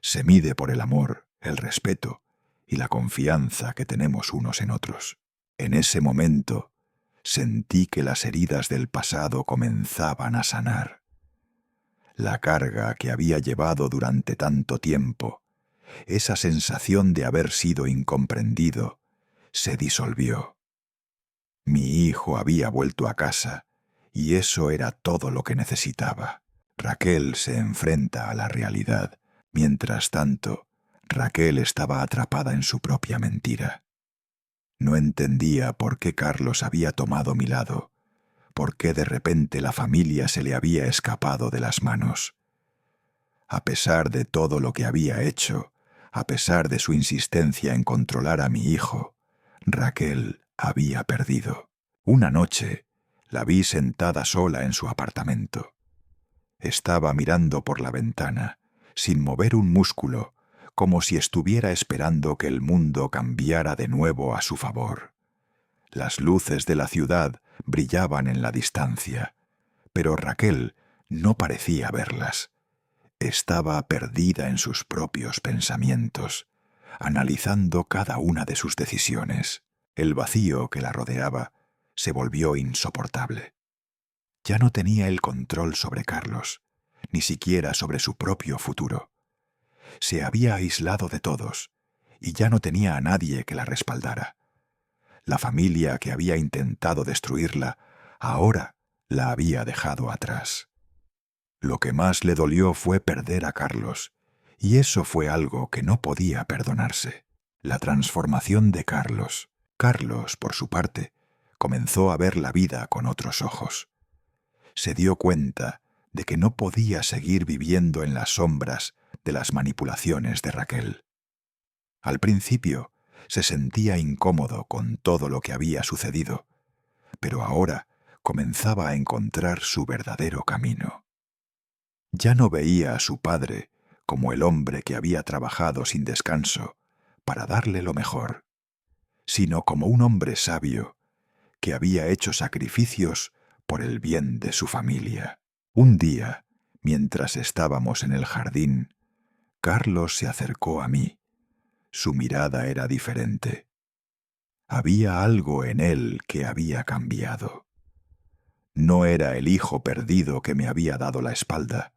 Speaker 1: Se mide por el amor, el respeto y la confianza que tenemos unos en otros. En ese momento, sentí que las heridas del pasado comenzaban a sanar. La carga que había llevado durante tanto tiempo, esa sensación de haber sido incomprendido, se disolvió. Mi hijo había vuelto a casa, y eso era todo lo que necesitaba. Raquel se enfrenta a la realidad. Mientras tanto, Raquel estaba atrapada en su propia mentira. No entendía por qué Carlos había tomado mi lado, por qué de repente la familia se le había escapado de las manos. A pesar de todo lo que había hecho, a pesar de su insistencia en controlar a mi hijo, Raquel había perdido. Una noche la vi sentada sola en su apartamento. Estaba mirando por la ventana, sin mover un músculo, como si estuviera esperando que el mundo cambiara de nuevo a su favor. Las luces de la ciudad brillaban en la distancia, pero Raquel no parecía verlas. Estaba perdida en sus propios pensamientos, analizando cada una de sus decisiones. El vacío que la rodeaba se volvió insoportable. Ya no tenía el control sobre Carlos, ni siquiera sobre su propio futuro. Se había aislado de todos, y ya no tenía a nadie que la respaldara. La familia que había intentado destruirla, ahora la había dejado atrás. Lo que más le dolió fue perder a Carlos, y eso fue algo que no podía perdonarse. La transformación de Carlos. Carlos, por su parte, comenzó a ver la vida con otros ojos. Se dio cuenta de que no podía seguir viviendo en las sombras de las manipulaciones de Raquel. Al principio se sentía incómodo con todo lo que había sucedido, pero ahora comenzaba a encontrar su verdadero camino. Ya no veía a su padre como el hombre que había trabajado sin descanso para darle lo mejor, sino como un hombre sabio que había hecho sacrificios por el bien de su familia. Un día, mientras estábamos en el jardín, Carlos se acercó a mí. Su mirada era diferente. Había algo en él que había cambiado. No era el hijo perdido que me había dado la espalda,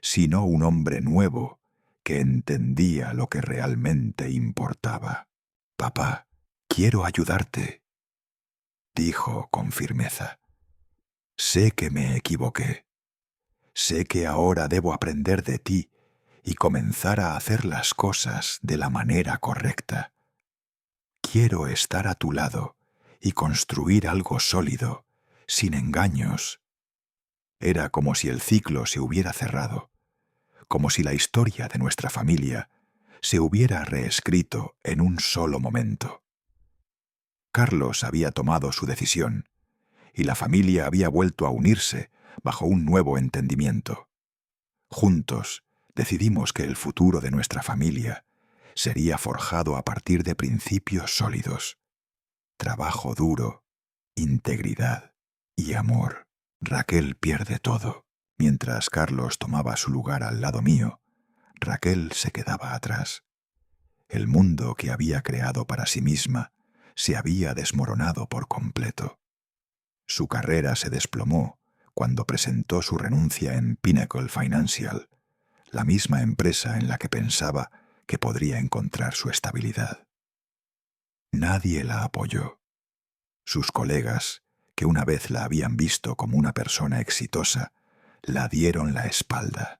Speaker 1: sino un hombre nuevo que entendía lo que realmente importaba. «Papá, quiero ayudarte», dijo con firmeza. «Sé que me equivoqué. Sé que ahora debo aprender de ti y comenzar a hacer las cosas de la manera correcta. Quiero estar a tu lado y construir algo sólido, sin engaños». Era como si el ciclo se hubiera cerrado, como si la historia de nuestra familia se hubiera reescrito en un solo momento. Carlos había tomado su decisión, y la familia había vuelto a unirse bajo un nuevo entendimiento. Juntos decidimos que el futuro de nuestra familia sería forjado a partir de principios sólidos: trabajo duro, integridad y amor. Raquel pierde todo. Mientras Carlos tomaba su lugar al lado mío, Raquel se quedaba atrás. El mundo que había creado para sí misma se había desmoronado por completo. Su carrera se desplomó cuando presentó su renuncia en Pinnacle Financial, la misma empresa en la que pensaba que podría encontrar su estabilidad. Nadie la apoyó. Sus colegas, que una vez la habían visto como una persona exitosa, la dieron la espalda.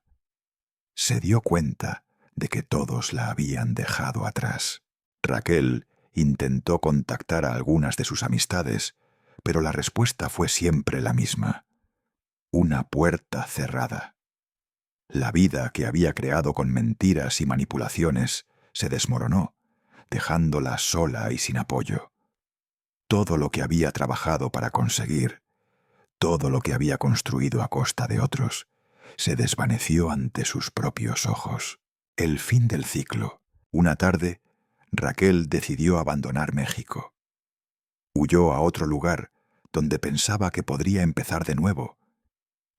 Speaker 1: Se dio cuenta de que todos la habían dejado atrás. Raquel intentó contactar a algunas de sus amistades, pero la respuesta fue siempre la misma: una puerta cerrada. La vida que había creado con mentiras y manipulaciones se desmoronó, dejándola sola y sin apoyo. Todo lo que había trabajado para conseguir, todo lo que había construido a costa de otros, se desvaneció ante sus propios ojos. El fin del ciclo. Una tarde, Raquel decidió abandonar México. Huyó a otro lugar donde pensaba que podría empezar de nuevo,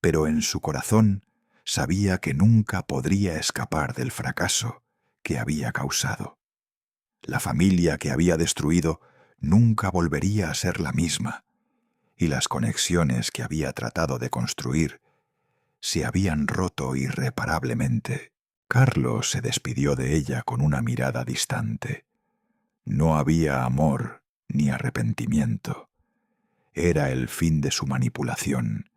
Speaker 1: pero en su corazón sabía que nunca podría escapar del fracaso que había causado. La familia que había destruido nunca volvería a ser la misma, y las conexiones que había tratado de construir se habían roto irreparablemente. Carlos se despidió de ella con una mirada distante. No había amor ni arrepentimiento. Era el fin de su manipulación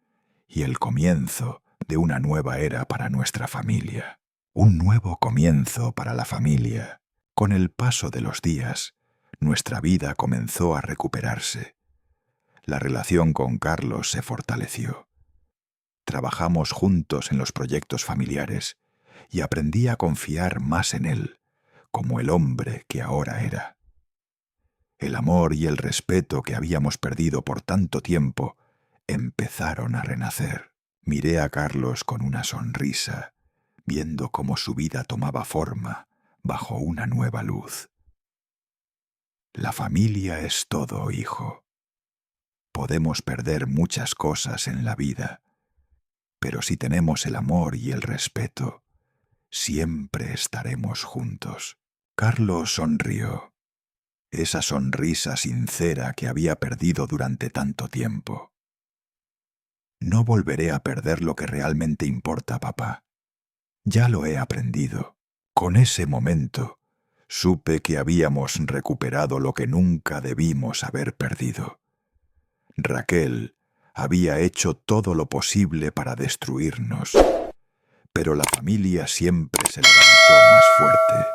Speaker 1: y el comienzo de una nueva era para nuestra familia. Un nuevo comienzo para la familia. Con el paso de los días, nuestra vida comenzó a recuperarse. La relación con Carlos se fortaleció. Trabajamos juntos en los proyectos familiares y aprendí a confiar más en él, como el hombre que ahora era. El amor y el respeto que habíamos perdido por tanto tiempo empezaron a renacer. Miré a Carlos con una sonrisa, viendo cómo su vida tomaba forma bajo una nueva luz. La familia es todo, hijo. Podemos perder muchas cosas en la vida, pero si tenemos el amor y el respeto, siempre estaremos juntos. Carlos sonrió. Esa sonrisa sincera que había perdido durante tanto tiempo. No volveré a perder lo que realmente importa, papá. Ya lo he aprendido. Con ese momento, supe que habíamos recuperado lo que nunca debimos haber perdido. Raquel había hecho todo lo posible para destruirnos, pero la familia siempre se levantó más fuerte.